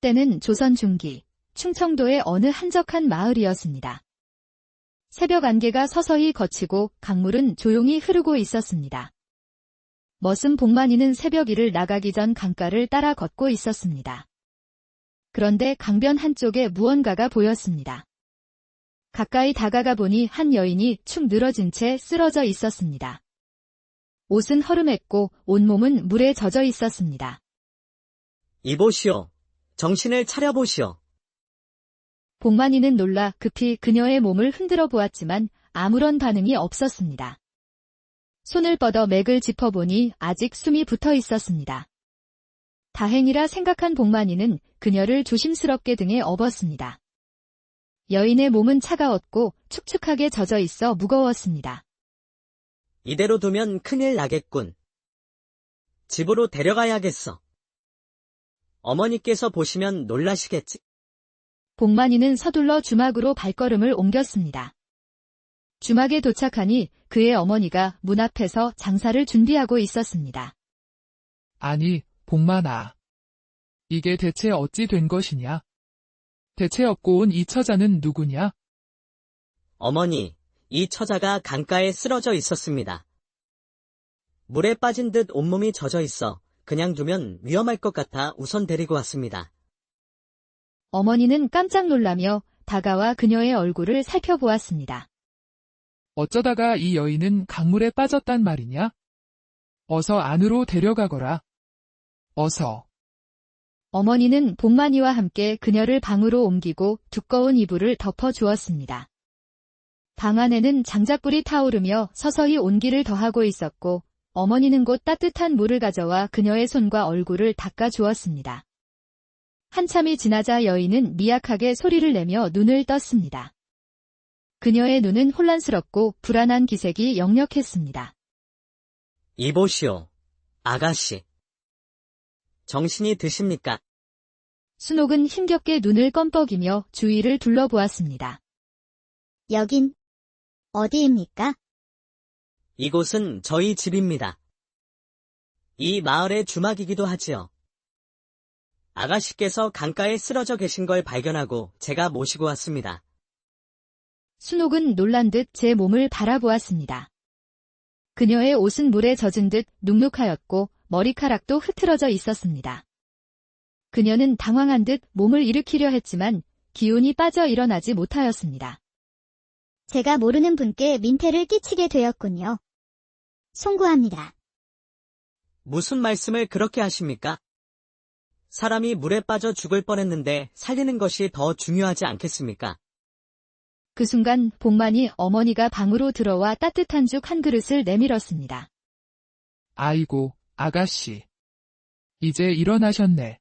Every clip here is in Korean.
때는 조선 중기, 충청도의 어느 한적한 마을이었습니다. 새벽 안개가 서서히 걷히고 강물은 조용히 흐르고 있었습니다. 머슴 복만이는 새벽 일을 나가기 전 강가를 따라 걷고 있었습니다. 그런데 강변 한쪽에 무언가가 보였습니다. 가까이 다가가 보니 한 여인이 축 늘어진 채 쓰러져 있었습니다. 옷은 허름했고 온몸은 물에 젖어 있었습니다. 이보시오. 정신을 차려보시오. 복만이는 놀라 급히 그녀의 몸을 흔들어 보았지만 아무런 반응이 없었습니다. 손을 뻗어 맥을 짚어보니 아직 숨이 붙어 있었습니다. 다행이라 생각한 복만이는 그녀를 조심스럽게 등에 업었습니다. 여인의 몸은 차가웠고 축축하게 젖어 있어 무거웠습니다. 이대로 두면 큰일 나겠군. 집으로 데려가야겠어. 어머니께서 보시면 놀라시겠지. 복만이는 서둘러 주막으로 발걸음을 옮겼습니다. 주막에 도착하니 그의 어머니가 문 앞에서 장사를 준비하고 있었습니다. 아니, 복만아. 이게 대체 어찌 된 것이냐? 대체 업고 온 이 처자는 누구냐? 어머니, 이 처자가 강가에 쓰러져 있었습니다. 물에 빠진 듯 온몸이 젖어 있어 그냥 두면 위험할 것 같아 우선 데리고 왔습니다. 어머니는 깜짝 놀라며 다가와 그녀의 얼굴을 살펴보았습니다. 어쩌다가 이 여인은 강물에 빠졌단 말이냐? 어서 안으로 데려가거라. 어서. 어머니는 복만이와 함께 그녀를 방으로 옮기고 두꺼운 이불을 덮어 주었습니다. 방 안에는 장작불이 타오르며 서서히 온기를 더하고 있었고 어머니는 곧 따뜻한 물을 가져와 그녀의 손과 얼굴을 닦아 주었습니다. 한참이 지나자 여인은 미약하게 소리를 내며 눈을 떴습니다. 그녀의 눈은 혼란스럽고 불안한 기색이 역력했습니다. 이보시오, 아가씨. 정신이 드십니까? 순옥은 힘겹게 눈을 껌뻑이며 주위를 둘러보았습니다. 여긴 어디입니까? 이곳은 저희 집입니다. 이 마을의 주막이기도 하지요. 아가씨께서 강가에 쓰러져 계신 걸 발견하고 제가 모시고 왔습니다. 순옥은 놀란 듯 제 몸을 바라보았습니다. 그녀의 옷은 물에 젖은 듯 눅눅하였고 머리카락도 흐트러져 있었습니다. 그녀는 당황한 듯 몸을 일으키려 했지만 기운이 빠져 일어나지 못하였습니다. 제가 모르는 분께 민폐를 끼치게 되었군요. 송구합니다. 무슨 말씀을 그렇게 하십니까? 사람이 물에 빠져 죽을 뻔했는데 살리는 것이 더 중요하지 않겠습니까? 그 순간 복만이 어머니가 방으로 들어와 따뜻한 죽 한 그릇을 내밀었습니다. 아이고, 아가씨. 이제 일어나셨네.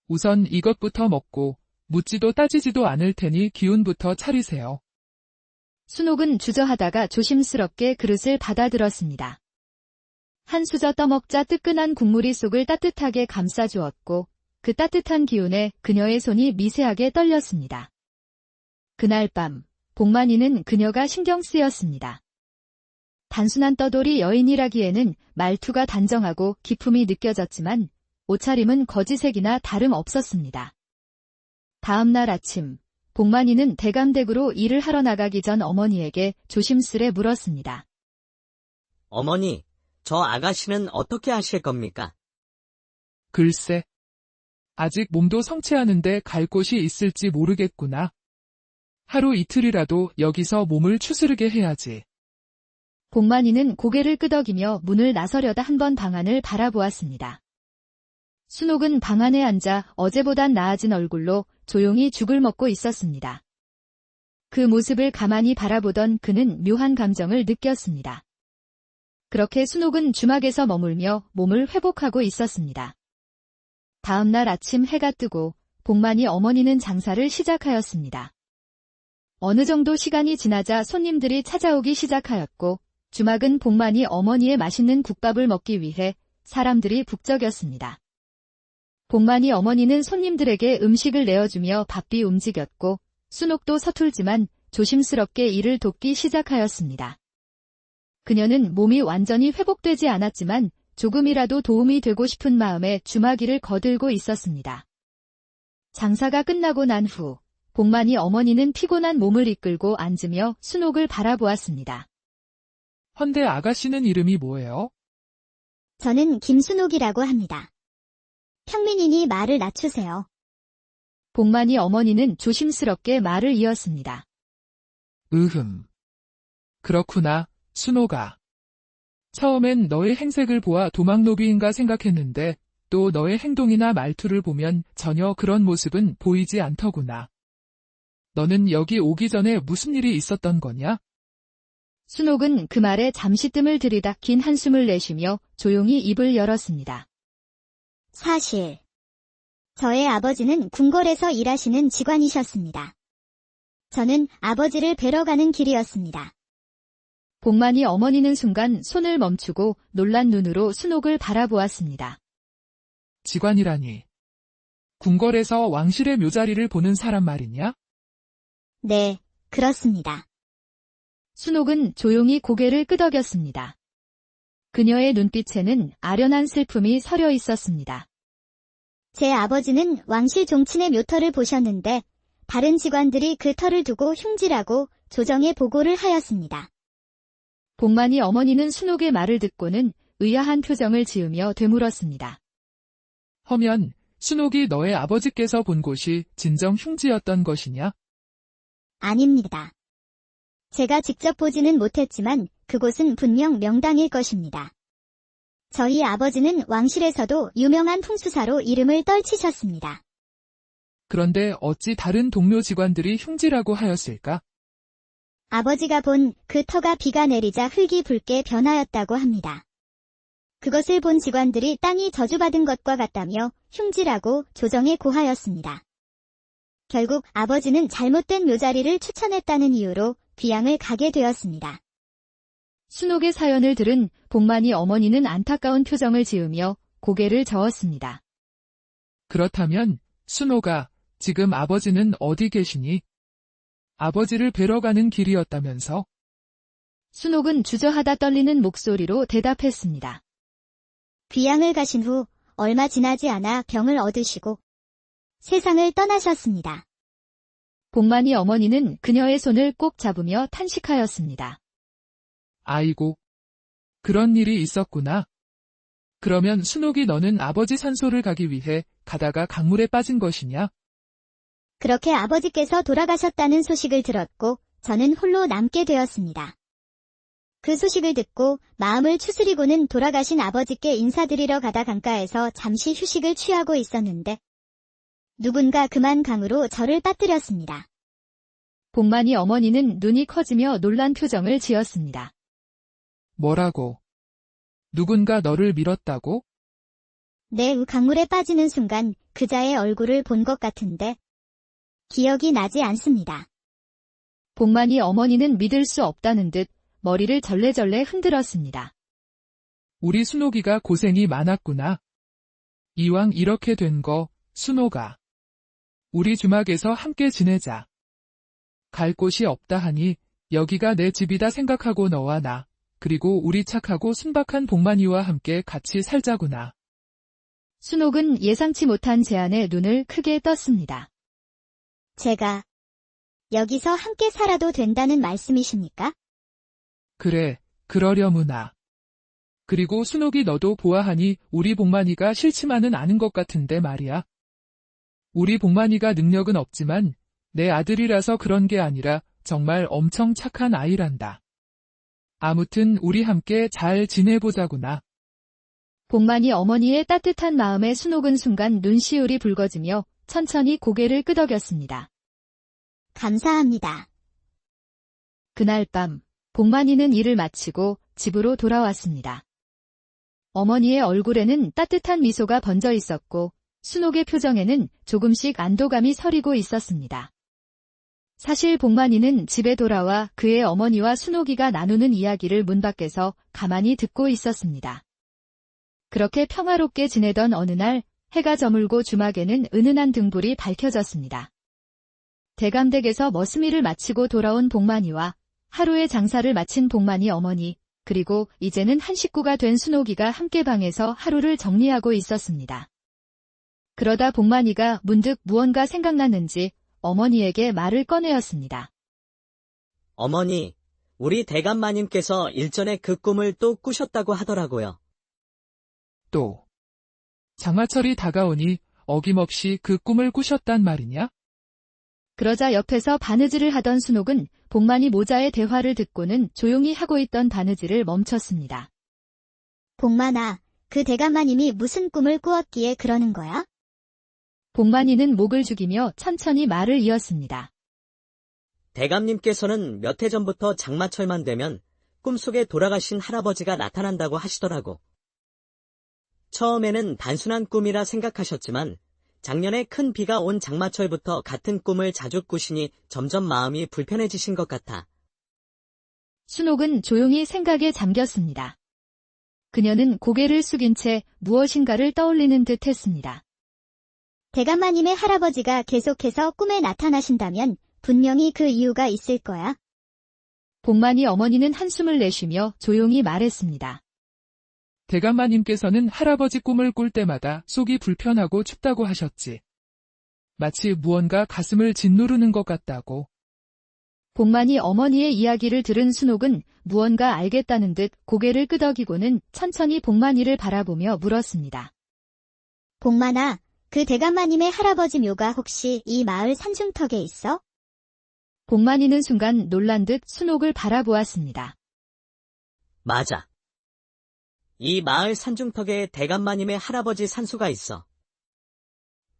우선 이것부터 먹고 묻지도 따지지도 않을 테니 기운부터 차리세요. 순옥은 주저하다가 조심스럽게 그릇을 받아들었습니다. 한 수저 떠먹자 뜨끈한 국물이 속을 따뜻하게 감싸주었고 그 따뜻한 기운에 그녀의 손이 미세하게 떨렸습니다. 그날 밤 복만이는 그녀가 신경 쓰였습니다. 단순한 떠돌이 여인이라기에는 말투가 단정하고 기품이 느껴졌지만 옷차림은 거지색이나 다름없었습니다. 다음 날 아침 복만이는 대감댁으로 일을 하러 나가기 전 어머니에게 조심스레 물었습니다. 어머니, 저 아가씨는 어떻게 하실 겁니까? 글쎄. 아직 몸도 성취하는데 갈 곳이 있을지 모르겠구나. 하루 이틀이라도 여기서 몸을 추스르게 해야지. 복만이는 고개를 끄덕이며 문을 나서려다 한번 방 안을 바라보았습니다. 순옥은 방 안에 앉아 어제보단 나아진 얼굴로 조용히 죽을 먹고 있었습니다. 그 모습을 가만히 바라보던 그는 묘한 감정을 느꼈습니다. 그렇게 순옥은 주막에서 머물며 몸을 회복하고 있었습니다. 다음 날 아침 해가 뜨고 복만이 어머니는 장사를 시작하였습니다. 어느 정도 시간이 지나자 손님들이 찾아오기 시작하였고 주막은 복만이 어머니의 맛있는 국밥을 먹기 위해 사람들이 북적였습니다. 복만이 어머니는 손님들에게 음식을 내어주며 바삐 움직였고 순옥도 서툴지만 조심스럽게 일을 돕기 시작하였습니다. 그녀는 몸이 완전히 회복되지 않았지만 조금이라도 도움이 되고 싶은 마음에 주막일을 거들고 있었습니다. 장사가 끝나고 난 후 복만이 어머니는 피곤한 몸을 이끌고 앉으며 순옥을 바라보았습니다. 헌데 아가씨는 이름이 뭐예요? 저는 김순옥이라고 합니다. 평민이니 말을 낮추세요. 복만이 어머니는 조심스럽게 말을 이었습니다. 그렇구나, 순옥아. 처음엔 너의 행색을 보아 도망노비인가 생각했는데 또 너의 행동이나 말투를 보면 전혀 그런 모습은 보이지 않더구나. 너는 여기 오기 전에 무슨 일이 있었던 거냐? 순옥은 그 말에 잠시 뜸을 들이다 긴 한숨을 내쉬며 조용히 입을 열었습니다. 사실 저의 아버지는 궁궐에서 일하시는 직관이셨습니다. 저는 아버지를 뵈러 가는 길이었습니다. 복만이 어머니는 순간 손을 멈추고 놀란 눈으로 순옥을 바라보았습니다. 직관이라니. 궁궐에서 왕실의 묘자리를 보는 사람 말이냐? 네, 그렇습니다. 순옥은 조용히 고개를 끄덕였습니다. 그녀의 눈빛에는 아련한 슬픔이 서려 있었습니다. 제 아버지는 왕실 종친의 묘터를 보셨는데 다른 직관들이 그 터를 두고 흉지라고 조정에 보고를 하였습니다. 복만이 어머니는 순옥의 말을 듣고는 의아한 표정을 지으며 되물었습니다. 허면 순옥이 너의 아버지께서 본 곳이 진정 흉지였던 것이냐? 아닙니다. 제가 직접 보지는 못했지만 그곳은 분명 명당일 것입니다. 저희 아버지는 왕실에서도 유명한 풍수사로 이름을 떨치셨습니다. 그런데 어찌 다른 동료 직관들이 흉지라고 하였을까? 아버지가 본 그 터가 비가 내리자 흙이 붉게 변하였다고 합니다. 그것을 본 직관들이 땅이 저주받은 것과 같다며 흉지라고 조정에 고하였습니다. 결국 아버지는 잘못된 묘자리를 추천했다는 이유로 귀양을 가게 되었습니다. 순옥의 사연을 들은 복만이 어머니는 안타까운 표정을 지으며 고개를 저었습니다. 그렇다면 순옥아, 지금 아버지는 어디 계시니? 아버지를 뵈러 가는 길이었다면서? 순옥은 주저하다 떨리는 목소리로 대답했습니다. 귀양을 가신 후 얼마 지나지 않아 병을 얻으시고 세상을 떠나셨습니다. 복만이 어머니는 그녀의 손을 꼭 잡으며 탄식하였습니다. 아이고, 그런 일이 있었구나. 그러면 순옥이 너는 아버지 산소를 가기 위해 가다가 강물에 빠진 것이냐? 그렇게 아버지께서 돌아가셨다는 소식을 들었고 저는 홀로 남게 되었습니다. 그 소식을 듣고 마음을 추스리고는 돌아가신 아버지께 인사드리러 가다 강가에서 잠시 휴식을 취하고 있었는데 누군가 그만 강으로 저를 빠뜨렸습니다. 복만이 어머니는 눈이 커지며 놀란 표정을 지었습니다. 뭐라고? 누군가 너를 밀었다고? 내 강물에 빠지는 순간 그자의 얼굴을 본 것 같은데 기억이 나지 않습니다. 복만이 어머니는 믿을 수 없다는 듯 머리를 절레절레 흔들었습니다. 우리 순옥이가 고생이 많았구나. 이왕 이렇게 된 거, 순옥아. 우리 주막에서 함께 지내자. 갈 곳이 없다 하니 여기가 내 집이다 생각하고 너와 나, 그리고 우리 착하고 순박한 복만이와 함께 같이 살자구나. 순옥은 예상치 못한 제안에 눈을 크게 떴습니다. 제가 여기서 함께 살아도 된다는 말씀이십니까? 그래, 그러려무나. 그리고 순옥이 너도 보아하니 우리 복만이가 싫지만은 않은 것 같은데 말이야. 우리 복만이가 능력은 없지만 내 아들이라서 그런 게 아니라 정말 엄청 착한 아이란다. 아무튼 우리 함께 잘 지내보자구나. 복만이 어머니의 따뜻한 마음에 순옥은 순간 눈시울이 붉어지며 천천히 고개를 끄덕였습니다. 감사합니다. 그날 밤 복만이는 일을 마치고 집으로 돌아왔습니다. 어머니의 얼굴에는 따뜻한 미소가 번져 있었고 순옥의 표정에는 조금씩 안도감이 서리고 있었습니다. 사실 복만이는 집에 돌아와 그의 어머니와 순옥이가 나누는 이야기를 문 밖에서 가만히 듣고 있었습니다. 그렇게 평화롭게 지내던 어느 날 해가 저물고 주막에는 은은한 등불이 밝혀졌습니다. 대감댁에서 머스미를 마치고 돌아온 복만이와 하루의 장사를 마친 복만이 어머니, 그리고 이제는 한 식구가 된 순옥이가 함께 방에서 하루를 정리하고 있었습니다. 그러다 복만이가 문득 무언가 생각났는지 어머니에게 말을 꺼내었습니다. 어머니, 우리 대감마님께서 일전에 그 꿈을 또 꾸셨다고 하더라고요. 또, 장마철이 다가오니 어김없이 그 꿈을 꾸셨단 말이냐? 그러자 옆에서 바느질을 하던 순옥은 복만이 모자의 대화를 듣고는 조용히 하고 있던 바느질을 멈췄습니다. 복만아, 그 대감마님이 무슨 꿈을 꾸었기에 그러는 거야? 복만이는 목을 죽이며 천천히 말을 이었습니다. 대감님께서는 몇 해 전부터 장마철만 되면 꿈속에 돌아가신 할아버지가 나타난다고 하시더라고. 처음에는 단순한 꿈이라 생각하셨지만 작년에 큰 비가 온 장마철부터 같은 꿈을 자주 꾸시니 점점 마음이 불편해지신 것 같아. 순옥은 조용히 생각에 잠겼습니다. 그녀는 고개를 숙인 채 무엇인가를 떠올리는 듯 했습니다. 대감마님의 할아버지가 계속해서 꿈에 나타나신다면 분명히 그 이유가 있을 거야. 복만이 어머니는 한숨을 내쉬며 조용히 말했습니다. 대감마님께서는 할아버지 꿈을 꿀 때마다 속이 불편하고 춥다고 하셨지. 마치 무언가 가슴을 짓누르는 것 같다고. 복만이 어머니의 이야기를 들은 순옥은 무언가 알겠다는 듯 고개를 끄덕이고는 천천히 복만이를 바라보며 물었습니다. 복만아, 그 대감마님의 할아버지 묘가 혹시 이 마을 산중턱에 있어? 복만이는 순간 놀란 듯 순옥을 바라보았습니다. 맞아. 이 마을 산중턱에 대감마님의 할아버지 산수가 있어.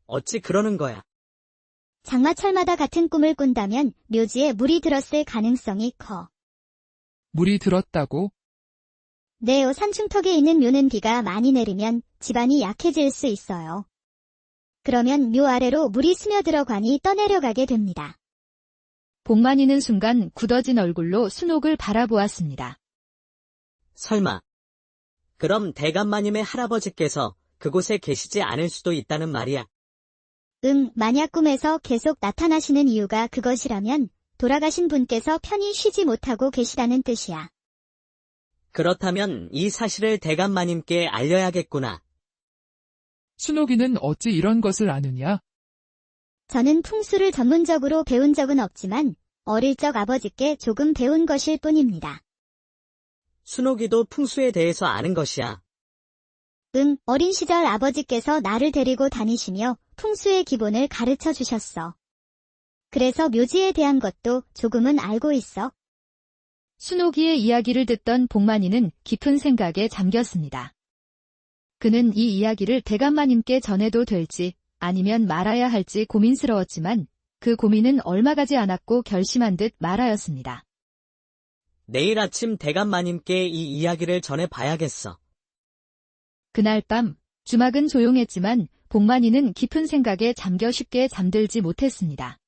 어찌 그러는 거야? 장마철마다 같은 꿈을 꾼다면 묘지에 물이 들었을 가능성이 커. 물이 들었다고? 네, 산중턱에 있는 묘는 비가 많이 내리면 집안이 약해질 수 있어요. 그러면 묘 아래로 물이 스며들어가니 떠내려가게 됩니다. 복만이는 순간 굳어진 얼굴로 순옥을 바라보았습니다. 설마. 그럼 대감마님의 할아버지께서 그곳에 계시지 않을 수도 있다는 말이야. 만약 꿈에서 계속 나타나시는 이유가 그것이라면 돌아가신 분께서 편히 쉬지 못하고 계시다는 뜻이야. 그렇다면 이 사실을 대감마님께 알려야겠구나. 순옥이는 어찌 이런 것을 아느냐? 저는 풍수를 전문적으로 배운 적은 없지만 어릴 적 아버지께 조금 배운 것일 뿐입니다. 순옥이도 풍수에 대해서 아는 것이야. 어린 시절 아버지께서 나를 데리고 다니시며 풍수의 기본을 가르쳐 주셨어. 그래서 묘지에 대한 것도 조금은 알고 있어. 순옥이의 이야기를 듣던 복만이는 깊은 생각에 잠겼습니다. 그는 이 이야기를 대감마님께 전해도 될지 아니면 말아야 할지 고민스러웠지만 그 고민은 얼마 가지 않았고 결심한 듯 말하였습니다. 내일 아침 대감마님께 이 이야기를 전해봐야겠어. 그날 밤 주막은 조용했지만 복만이는 깊은 생각에 잠겨 쉽게 잠들지 못했습니다.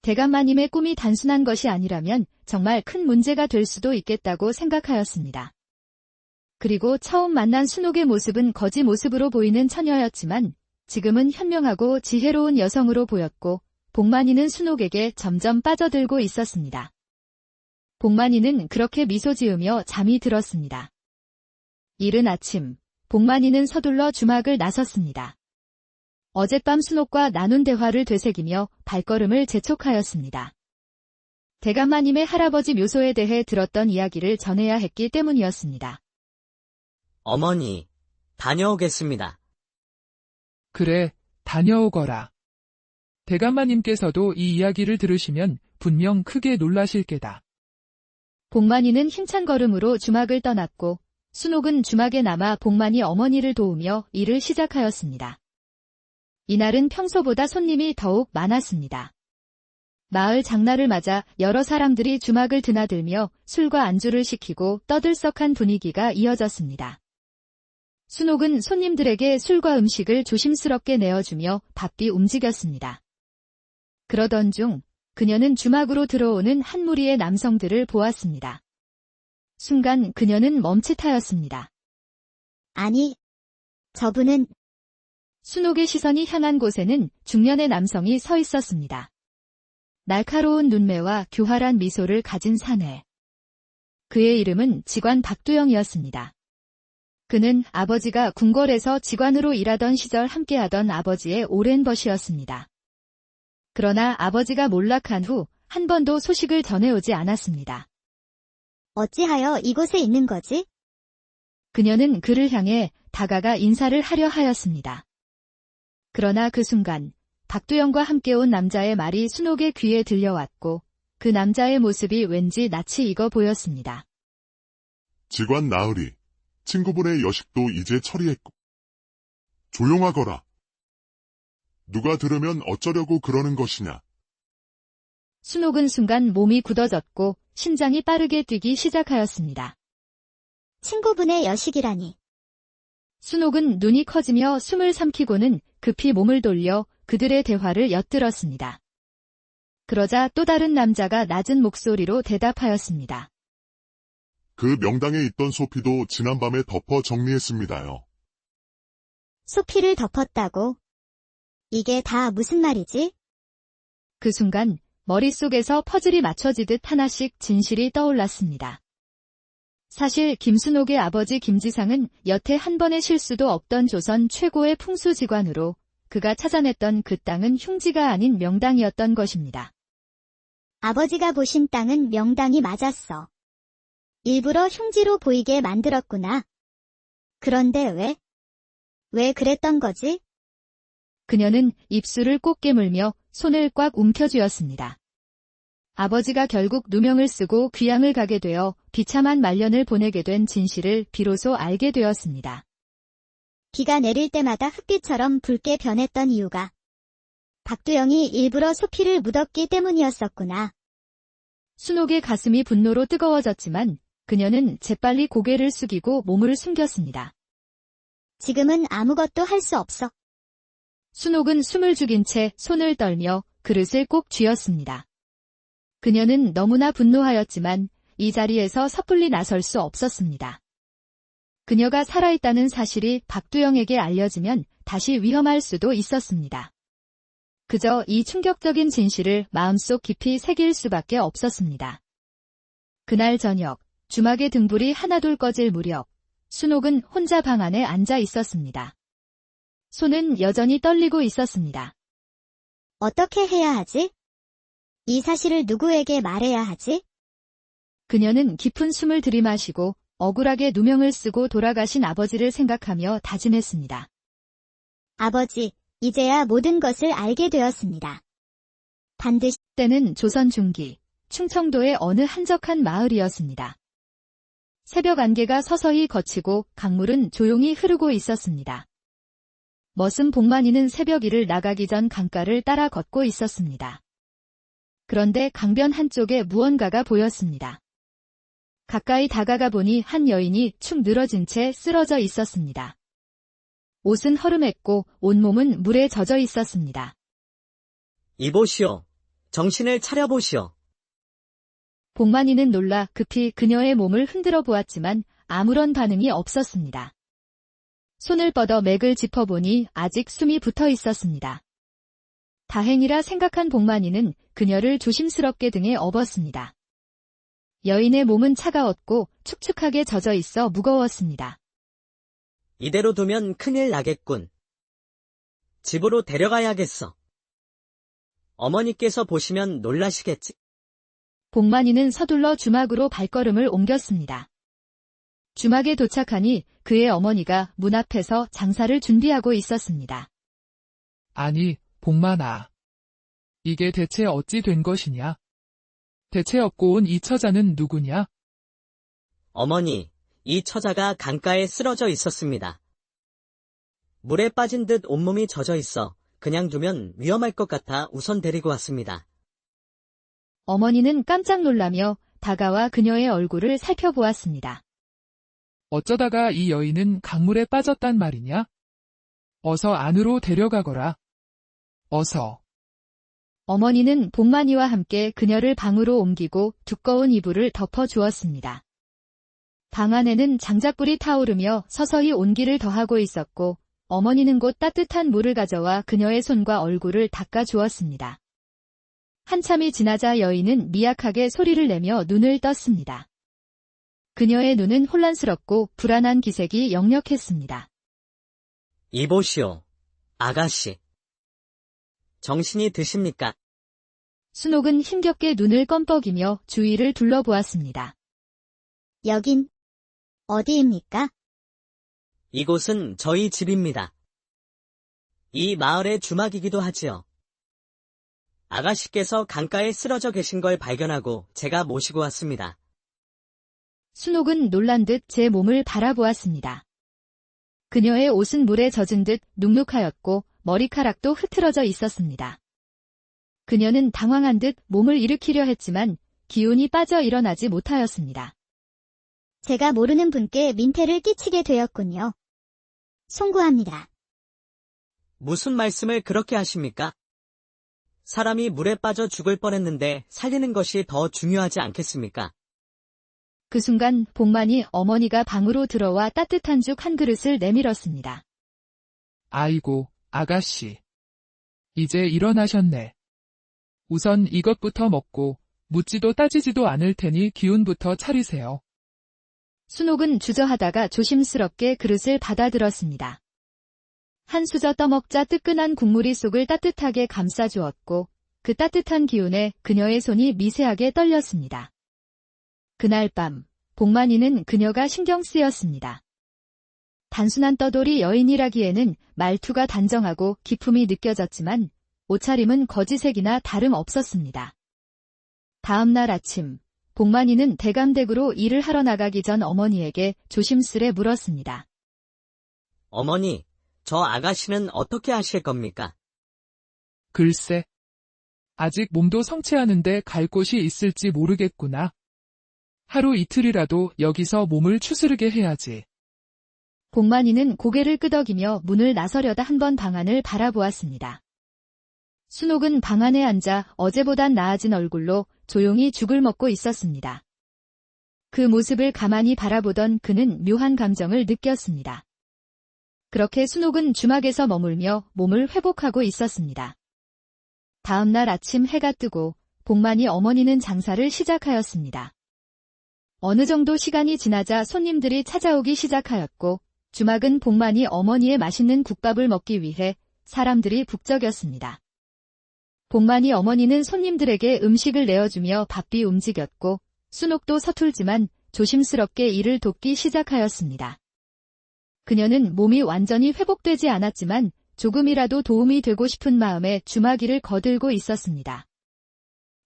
대감마님의 꿈이 단순한 것이 아니라면 정말 큰 문제가 될 수도 있겠다고 생각하였습니다. 그리고 처음 만난 순옥의 모습은 거지 모습으로 보이는 처녀였지만 지금은 현명하고 지혜로운 여성으로 보였고 복만이는 순옥에게 점점 빠져들고 있었습니다. 복만이는 그렇게 미소 지으며 잠이 들었습니다. 이른 아침, 복만이는 서둘러 주막을 나섰습니다. 어젯밤 순옥과 나눈 대화를 되새기며 발걸음을 재촉하였습니다. 대감마님의 할아버지 묘소에 대해 들었던 이야기를 전해야 했기 때문이었습니다. 어머니, 다녀오겠습니다. 그래, 다녀오거라. 대감마님께서도 이 이야기를 들으시면 분명 크게 놀라실 게다. 복만이는 힘찬 걸음으로 주막을 떠났고 순옥은 주막에 남아 복만이 어머니를 도우며 일을 시작하였습니다. 이날은 평소보다 손님이 더욱 많았습니다. 마을 장날을 맞아 여러 사람들이 주막을 드나들며 술과 안주를 시키고 떠들썩한 분위기가 이어졌습니다. 순옥은 손님들에게 술과 음식을 조심스럽게 내어주며 바삐 움직였습니다. 그러던 중 그녀는 주막으로 들어오는 한 무리의 남성들을 보았습니다. 순간 그녀는 멈칫하였습니다. 아니, 저분은 순옥의 시선이 향한 곳에는 중년의 남성이 서 있었습니다. 날카로운 눈매와 교활한 미소를 가진 사내. 그의 이름은 직관 박두영이었습니다. 그는 아버지가 궁궐에서 직관으로 일하던 시절 함께하던 아버지의 오랜 벗이었습니다. 그러나 아버지가 몰락한 후 한 번도 소식을 전해오지 않았습니다. 어찌하여 이곳에 있는 거지? 그녀는 그를 향해 다가가 인사를 하려 하였습니다. 그러나 그 순간 박두영과 함께 온 남자의 말이 순옥의 귀에 들려왔고 그 남자의 모습이 왠지 낯이 익어 보였습니다. 직관 나으리, 친구분의 여식도 이제 처리했고. 조용하거라. 누가 들으면 어쩌려고 그러는 것이냐. 순옥은 순간 몸이 굳어졌고 심장이 빠르게 뛰기 시작하였습니다. 친구분의 여식이라니. 순옥은 눈이 커지며 숨을 삼키고는 급히 몸을 돌려 그들의 대화를 엿들었습니다. 그러자 또 다른 남자가 낮은 목소리로 대답하였습니다. 그 명당에 있던 소피도 지난밤에 덮어 정리했습니다요. 소피를 덮었다고? 이게 다 무슨 말이지? 그 순간 머릿속에서 퍼즐이 맞춰지듯 하나씩 진실이 떠올랐습니다. 사실 김순옥의 아버지 김지상은 여태 한 번의 실수도 없던 조선 최고의 풍수지관으로 그가 찾아냈던 그 땅은 흉지가 아닌 명당이었던 것입니다. 아버지가 보신 땅은 명당이 맞았어. 일부러 흉지로 보이게 만들었구나. 그런데 왜? 왜 그랬던 거지? 그녀는 입술을 꼭 깨물며 손을 꽉 움켜쥐었습니다. 아버지가 결국 누명을 쓰고 귀양을 가게 되어 비참한 말년을 보내게 된 진실을 비로소 알게 되었습니다. 비가 내릴 때마다 흙빛처럼 붉게 변했던 이유가 박두영이 일부러 소피를 묻었기 때문이었었구나. 순옥의 가슴이 분노로 뜨거워졌지만 그녀는 재빨리 고개를 숙이고 몸을 숨겼습니다. 지금은 아무것도 할 수 없어. 순옥은 숨을 죽인 채 손을 떨며 그릇을 꼭 쥐었습니다. 그녀는 너무나 분노하였지만 이 자리에서 섣불리 나설 수 없었습니다. 그녀가 살아있다는 사실이 박두영에게 알려지면 다시 위험할 수도 있었습니다. 그저 이 충격적인 진실을 마음속 깊이 새길 수밖에 없었습니다. 그날 저녁, 주막의 등불이 하나둘 꺼질 무렵, 순옥은 혼자 방 안에 앉아 있었습니다. 손은 여전히 떨리고 있었습니다. 어떻게 해야 하지? 이 사실을 누구에게 말해야 하지? 그녀는 깊은 숨을 들이마시고 억울하게 누명을 쓰고 돌아가신 아버지를 생각하며 다짐했습니다. 아버지, 이제야 모든 것을 알게 되었습니다. 반드시 때는 조선 중기, 충청도의 어느 한적한 마을이었습니다. 새벽 안개가 서서히 걷히고 강물은 조용히 흐르고 있었습니다. 머슴 복만이는 새벽일을 나가기 전 강가를 따라 걷고 있었습니다. 그런데 강변 한쪽에 무언가가 보였습니다. 가까이 다가가 보니 한 여인이 축 늘어진 채 쓰러져 있었습니다. 옷은 허름했고 온몸은 물에 젖어 있었습니다. 이보시오. 정신을 차려보시오. 복만이는 놀라 급히 그녀의 몸을 흔들어 보았지만 아무런 반응이 없었습니다. 손을 뻗어 맥을 짚어보니 아직 숨이 붙어 있었습니다. 다행이라 생각한 복만이는 그녀를 조심스럽게 등에 업었습니다. 여인의 몸은 차가웠고 축축하게 젖어 있어 무거웠습니다. 이대로 두면 큰일 나겠군. 집으로 데려가야겠어. 어머니께서 보시면 놀라시겠지. 복만이는 서둘러 주막으로 발걸음을 옮겼습니다. 주막에 도착하니 그의 어머니가 문 앞에서 장사를 준비하고 있었습니다. 아니, 복만아. 이게 대체 어찌 된 것이냐? 대체 업고 온 이 처자는 누구냐? 어머니, 이 처자가 강가에 쓰러져 있었습니다. 물에 빠진 듯 온몸이 젖어 있어 그냥 두면 위험할 것 같아 우선 데리고 왔습니다. 어머니는 깜짝 놀라며 다가와 그녀의 얼굴을 살펴보았습니다. 어쩌다가 이 여인은 강물에 빠졌단 말이냐? 어서 안으로 데려가거라. 어서. 어머니는 복만이와 함께 그녀를 방으로 옮기고 두꺼운 이불을 덮어 주었습니다. 방 안에는 장작불이 타오르며 서서히 온기를 더하고 있었고 어머니는 곧 따뜻한 물을 가져와 그녀의 손과 얼굴을 닦아 주었습니다. 한참이 지나자 여인은 미약하게 소리를 내며 눈을 떴습니다. 그녀의 눈은 혼란스럽고 불안한 기색이 역력했습니다. 이보시오, 아가씨. 정신이 드십니까? 순옥은 힘겹게 눈을 껌뻑이며 주위를 둘러보았습니다. 여긴 어디입니까? 이곳은 저희 집입니다. 이 마을의 주막이기도 하지요. 아가씨께서 강가에 쓰러져 계신 걸 발견하고 제가 모시고 왔습니다. 순옥은 놀란 듯 제 몸을 바라보았습니다. 그녀의 옷은 물에 젖은 듯 눅눅하였고 머리카락도 흐트러져 있었습니다. 그녀는 당황한 듯 몸을 일으키려 했지만 기운이 빠져 일어나지 못하였습니다. 제가 모르는 분께 민폐를 끼치게 되었군요. 송구합니다. 무슨 말씀을 그렇게 하십니까? 사람이 물에 빠져 죽을 뻔했는데 살리는 것이 더 중요하지 않겠습니까? 그 순간 복만이 어머니가 방으로 들어와 따뜻한 죽 한 그릇을 내밀었습니다. 아이고, 아가씨. 이제 일어나셨네. 우선 이것부터 먹고 묻지도 따지지도 않을 테니 기운부터 차리세요. 순옥은 주저하다가 조심스럽게 그릇을 받아들었습니다. 한 수저 떠먹자 뜨끈한 국물이 속을 따뜻하게 감싸주었고 그 따뜻한 기운에 그녀의 손이 미세하게 떨렸습니다. 그날 밤, 복만이는 그녀가 신경 쓰였습니다. 단순한 떠돌이 여인이라기에는 말투가 단정하고 기품이 느껴졌지만 옷차림은 거지색이나 다름없었습니다. 다음 날 아침, 복만이는 대감댁으로 일을 하러 나가기 전 어머니에게 조심스레 물었습니다. 어머니, 저 아가씨는 어떻게 하실 겁니까? 글쎄. 아직 몸도 성취하는데 갈 곳이 있을지 모르겠구나. 하루 이틀이라도 여기서 몸을 추스르게 해야지. 복만이는 고개를 끄덕이며 문을 나서려다 한 번 방 안을 바라보았습니다. 순옥은 방 안에 앉아 어제보단 나아진 얼굴로 조용히 죽을 먹고 있었습니다. 그 모습을 가만히 바라보던 그는 묘한 감정을 느꼈습니다. 그렇게 순옥은 주막에서 머물며 몸을 회복하고 있었습니다. 다음 날 아침 해가 뜨고 복만이 어머니는 장사를 시작하였습니다. 어느 정도 시간이 지나자 손님들이 찾아오기 시작하였고 주막은 복만이 어머니의 맛있는 국밥을 먹기 위해 사람들이 북적였습니다. 복만이 어머니는 손님들에게 음식을 내어주며 바삐 움직였고 순옥도 서툴지만 조심스럽게 일을 돕기 시작하였습니다. 그녀는 몸이 완전히 회복되지 않았지만 조금이라도 도움이 되고 싶은 마음에 주막일을 거들고 있었습니다.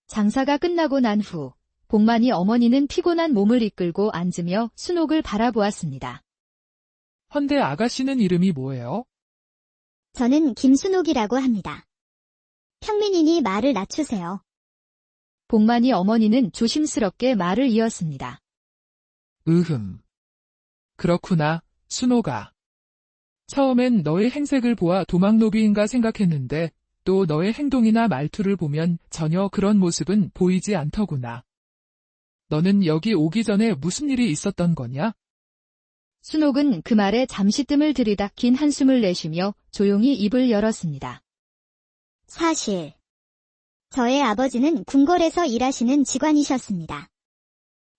장사가 끝나고 난 후 복만이 어머니는 피곤한 몸을 이끌고 앉으며 순옥을 바라보았습니다. 헌데 아가씨는 이름이 뭐예요? 저는 김순옥이라고 합니다. 평민이니 말을 낮추세요. 복만이 어머니는 조심스럽게 말을 이었습니다. 그렇구나, 순옥아. 처음엔 너의 행색을 보아 도망노비인가 생각했는데 또 너의 행동이나 말투를 보면 전혀 그런 모습은 보이지 않더구나. 너는 여기 오기 전에 무슨 일이 있었던 거냐? 순옥은 그 말에 잠시 뜸을 들이다 긴 한숨을 내쉬며 조용히 입을 열었습니다. 사실 저의 아버지는 궁궐에서 일하시는 직관이셨습니다.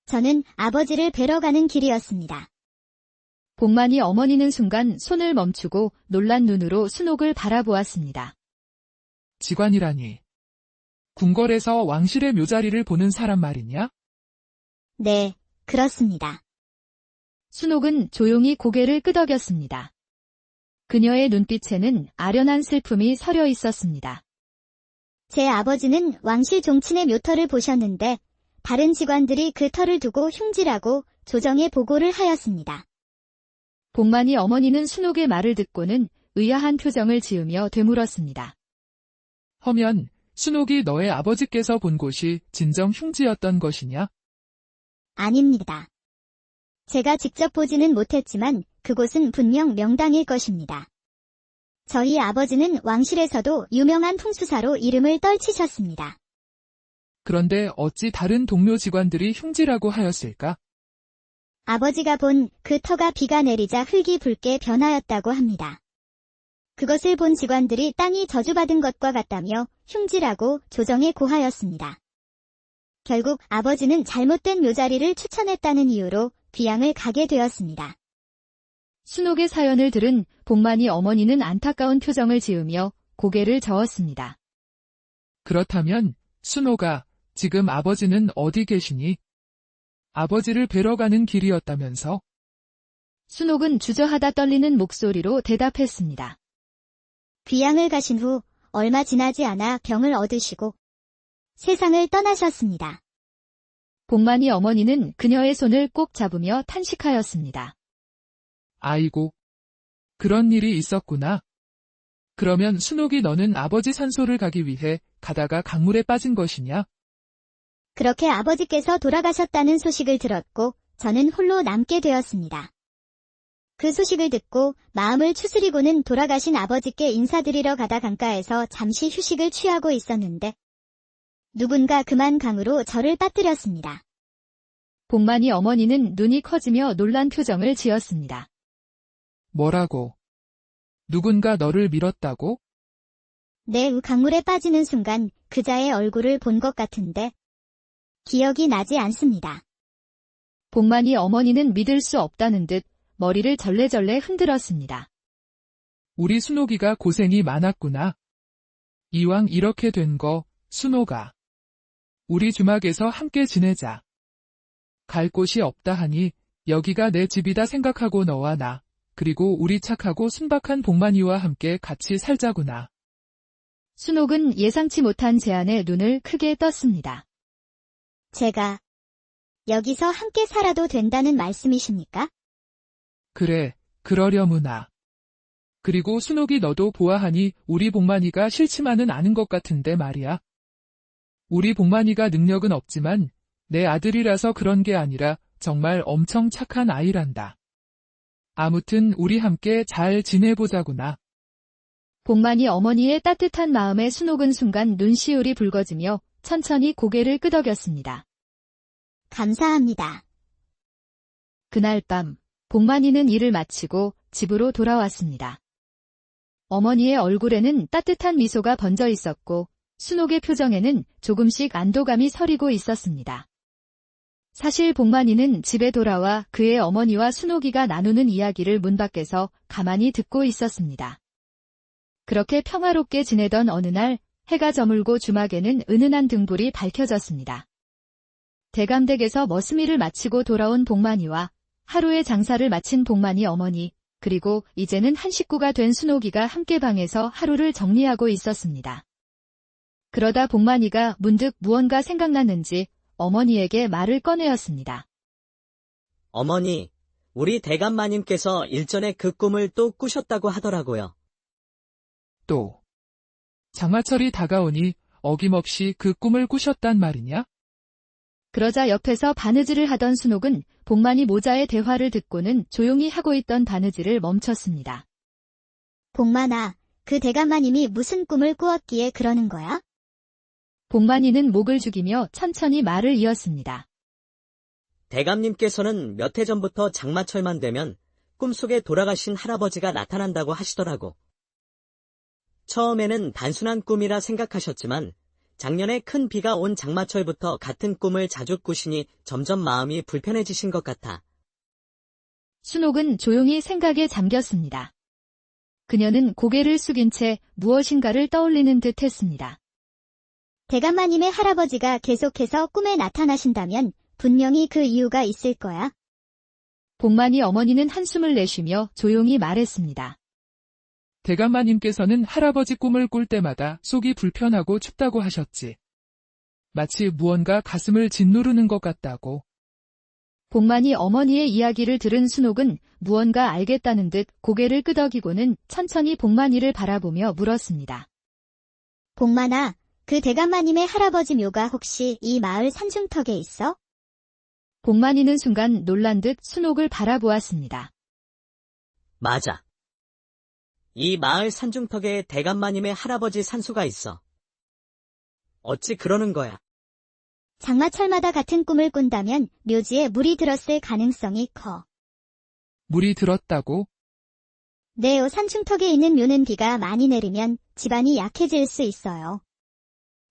저는 아버지를 뵈러 가는 길이었습니다. 복만이 어머니는 순간 손을 멈추고 놀란 눈으로 순옥을 바라보았습니다. 직관이라니. 궁궐에서 왕실의 묘자리를 보는 사람 말이냐? 네, 그렇습니다. 순옥은 조용히 고개를 끄덕였습니다. 그녀의 눈빛에는 아련한 슬픔이 서려 있었습니다. 제 아버지는 왕실 종친의 묘터를 보셨는데 다른 직관들이 그 터를 두고 흉질하고 조정에 보고를 하였습니다. 복만이 어머니는 순옥의 말을 듣고는 의아한 표정을 지으며 되물었습니다. 허면 순옥이 너의 아버지께서 본 곳이 진정 흉지였던 것이냐? 아닙니다. 제가 직접 보지는 못했지만 그곳은 분명 명당일 것입니다. 저희 아버지는 왕실에서도 유명한 풍수사로 이름을 떨치셨습니다. 그런데 어찌 다른 동료 직관들이 흉지라고 하였을까? 아버지가 본 그 터가 비가 내리자 흙이 붉게 변하였다고 합니다. 그것을 본 직관들이 땅이 저주받은 것과 같다며 흉지라고 조정에 고하였습니다. 결국 아버지는 잘못된 묘자리를 추천했다는 이유로 귀양을 가게 되었습니다. 순옥의 사연을 들은 복만이 어머니는 안타까운 표정을 지으며 고개를 저었습니다. 그렇다면 순옥아, 지금 아버지는 어디 계시니? 아버지를 뵈러 가는 길이었다면서? 순옥은 주저하다 떨리는 목소리로 대답했습니다. 귀양을 가신 후 얼마 지나지 않아 병을 얻으시고 세상을 떠나셨습니다. 복만이 어머니는 그녀의 손을 꼭 잡으며 탄식하였습니다. 아이고, 그런 일이 있었구나. 그러면 순옥이 너는 아버지 산소를 가기 위해 가다가 강물에 빠진 것이냐? 그렇게 아버지께서 돌아가셨다는 소식을 들었고 저는 홀로 남게 되었습니다. 그 소식을 듣고 마음을 추스리고는 돌아가신 아버지께 인사드리러 가다 강가에서 잠시 휴식을 취하고 있었는데 누군가 그만 강으로 저를 빠뜨렸습니다. 복만이 어머니는 눈이 커지며 놀란 표정을 지었습니다. 뭐라고? 누군가 너를 밀었다고? 내 강물에 빠지는 순간 그자의 얼굴을 본 것 같은데 기억이 나지 않습니다. 복만이 어머니는 믿을 수 없다는 듯 머리를 절레절레 흔들었습니다. 우리 순옥이가 고생이 많았구나. 이왕 이렇게 된 거, 순옥아. 우리 주막에서 함께 지내자. 갈 곳이 없다 하니 여기가 내 집이다 생각하고 너와 나, 그리고 우리 착하고 순박한 복만이와 함께 같이 살자구나. 순옥은 예상치 못한 제안에 눈을 크게 떴습니다. 제가 여기서 함께 살아도 된다는 말씀이십니까? 그래, 그러려무나. 그리고 순옥이 너도 보아하니 우리 복만이가 싫지만은 않은 것 같은데 말이야. 우리 복만이가 능력은 없지만 내 아들이라서 그런 게 아니라 정말 엄청 착한 아이란다. 아무튼 우리 함께 잘 지내보자구나. 복만이 어머니의 따뜻한 마음에 순옥은 순간 눈시울이 붉어지며 천천히 고개를 끄덕였습니다. 감사합니다. 그날 밤, 복만이는 일을 마치고 집으로 돌아왔습니다. 어머니의 얼굴에는 따뜻한 미소가 번져 있었고 순옥의 표정에는 조금씩 안도감이 서리고 있었습니다. 사실 복만이는 집에 돌아와 그의 어머니와 순옥이가 나누는 이야기를 문 밖에서 가만히 듣고 있었습니다. 그렇게 평화롭게 지내던 어느 날 해가 저물고 주막에는 은은한 등불이 밝혀졌습니다. 대감댁에서 머스미를 마치고 돌아온 복만이와 하루의 장사를 마친 복만이 어머니, 그리고 이제는 한 식구가 된 순옥이가 함께 방에서 하루를 정리하고 있었습니다. 그러다 복만이가 문득 무언가 생각났는지 어머니에게 말을 꺼내었습니다. 어머니, 우리 대감마님께서 일전에 그 꿈을 또 꾸셨다고 하더라고요. 또, 장마철이 다가오니 어김없이 그 꿈을 꾸셨단 말이냐? 그러자 옆에서 바느질을 하던 순옥은 복만이 모자의 대화를 듣고는 조용히 하고 있던 바느질을 멈췄습니다. 복만아, 그 대감마님이 무슨 꿈을 꾸었기에 그러는 거야? 복만이는 목을 죽이며 천천히 말을 이었습니다. 대감님께서는 몇 해 전부터 장마철만 되면 꿈속에 돌아가신 할아버지가 나타난다고 하시더라고. 처음에는 단순한 꿈이라 생각하셨지만 작년에 큰 비가 온 장마철부터 같은 꿈을 자주 꾸시니 점점 마음이 불편해지신 것 같아. 순옥은 조용히 생각에 잠겼습니다. 그녀는 고개를 숙인 채 무엇인가를 떠올리는 듯 했습니다. 대감마님의 할아버지가 계속해서 꿈에 나타나신다면 분명히 그 이유가 있을 거야. 복만이 어머니는 한숨을 내쉬며 조용히 말했습니다. 대감마님께서는 할아버지 꿈을 꿀 때마다 속이 불편하고 춥다고 하셨지. 마치 무언가 가슴을 짓누르는 것 같다고. 복만이 어머니의 이야기를 들은 순옥은 무언가 알겠다는 듯 고개를 끄덕이고는 천천히 복만이를 바라보며 물었습니다. 복만아, 그 대감마님의 할아버지 묘가 혹시 이 마을 산중턱에 있어? 복만이는 순간 놀란 듯 순옥을 바라보았습니다. 맞아. 이 마을 산중턱에 대감마님의 할아버지 산소가 있어. 어찌 그러는 거야? 장마철마다 같은 꿈을 꾼다면 묘지에 물이 들었을 가능성이 커. 물이 들었다고? 네, 산중턱에 있는 묘는 비가 많이 내리면 집안이 약해질 수 있어요.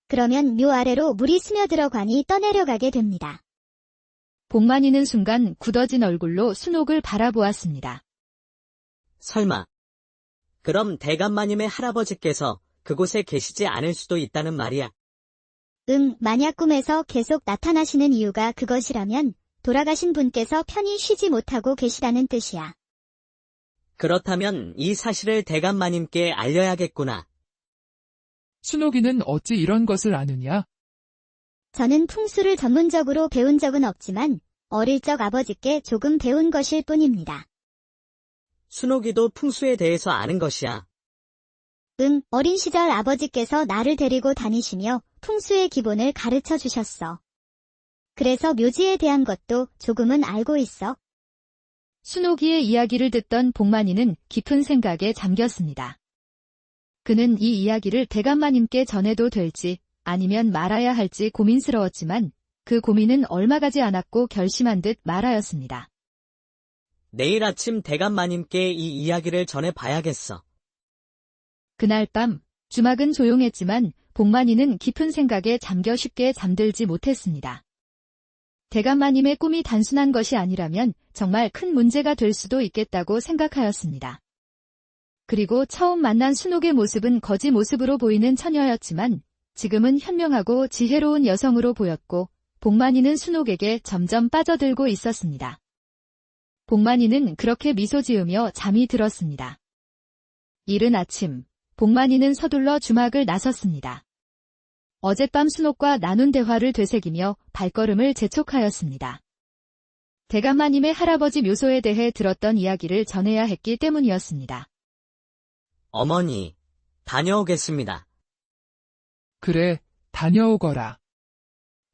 그러면 묘 아래로 물이 스며들어 관이 떠내려가게 됩니다. 복만이는 순간 굳어진 얼굴로 순옥을 바라보았습니다. 설마. 그럼 대감마님의 할아버지께서 그곳에 계시지 않을 수도 있다는 말이야. 만약 꿈에서 계속 나타나시는 이유가 그것이라면 돌아가신 분께서 편히 쉬지 못하고 계시다는 뜻이야. 그렇다면 이 사실을 대감마님께 알려야겠구나. 순옥이는 어찌 이런 것을 아느냐? 저는 풍수를 전문적으로 배운 적은 없지만 어릴 적 아버지께 조금 배운 것일 뿐입니다. 순옥이도 풍수에 대해서 아는 것이야. 어린 시절 아버지께서 나를 데리고 다니시며 풍수의 기본을 가르쳐 주셨어. 그래서 묘지에 대한 것도 조금은 알고 있어. 순옥이의 이야기를 듣던 복만이는 깊은 생각에 잠겼습니다. 그는 이 이야기를 대감마님께 전해도 될지 아니면 말아야 할지 고민스러웠지만 그 고민은 얼마 가지 않았고 결심한 듯 말하였습니다. 내일 아침 대감마님께 이 이야기를 전해봐야겠어. 그날 밤 주막은 조용했지만 복만이는 깊은 생각에 잠겨 쉽게 잠들지 못했습니다. 대감마님의 꿈이 단순한 것이 아니라면 정말 큰 문제가 될 수도 있겠다고 생각하였습니다. 그리고 처음 만난 순옥의 모습은 거지 모습으로 보이는 처녀였지만 지금은 현명하고 지혜로운 여성으로 보였고 복만이는 순옥에게 점점 빠져들고 있었습니다. 복만이는 그렇게 미소 지으며 잠이 들었습니다. 이른 아침, 복만이는 서둘러 주막을 나섰습니다. 어젯밤 순옥과 나눈 대화를 되새기며 발걸음을 재촉하였습니다. 대감마님의 할아버지 묘소에 대해 들었던 이야기를 전해야 했기 때문이었습니다. 어머니, 다녀오겠습니다. 그래, 다녀오거라.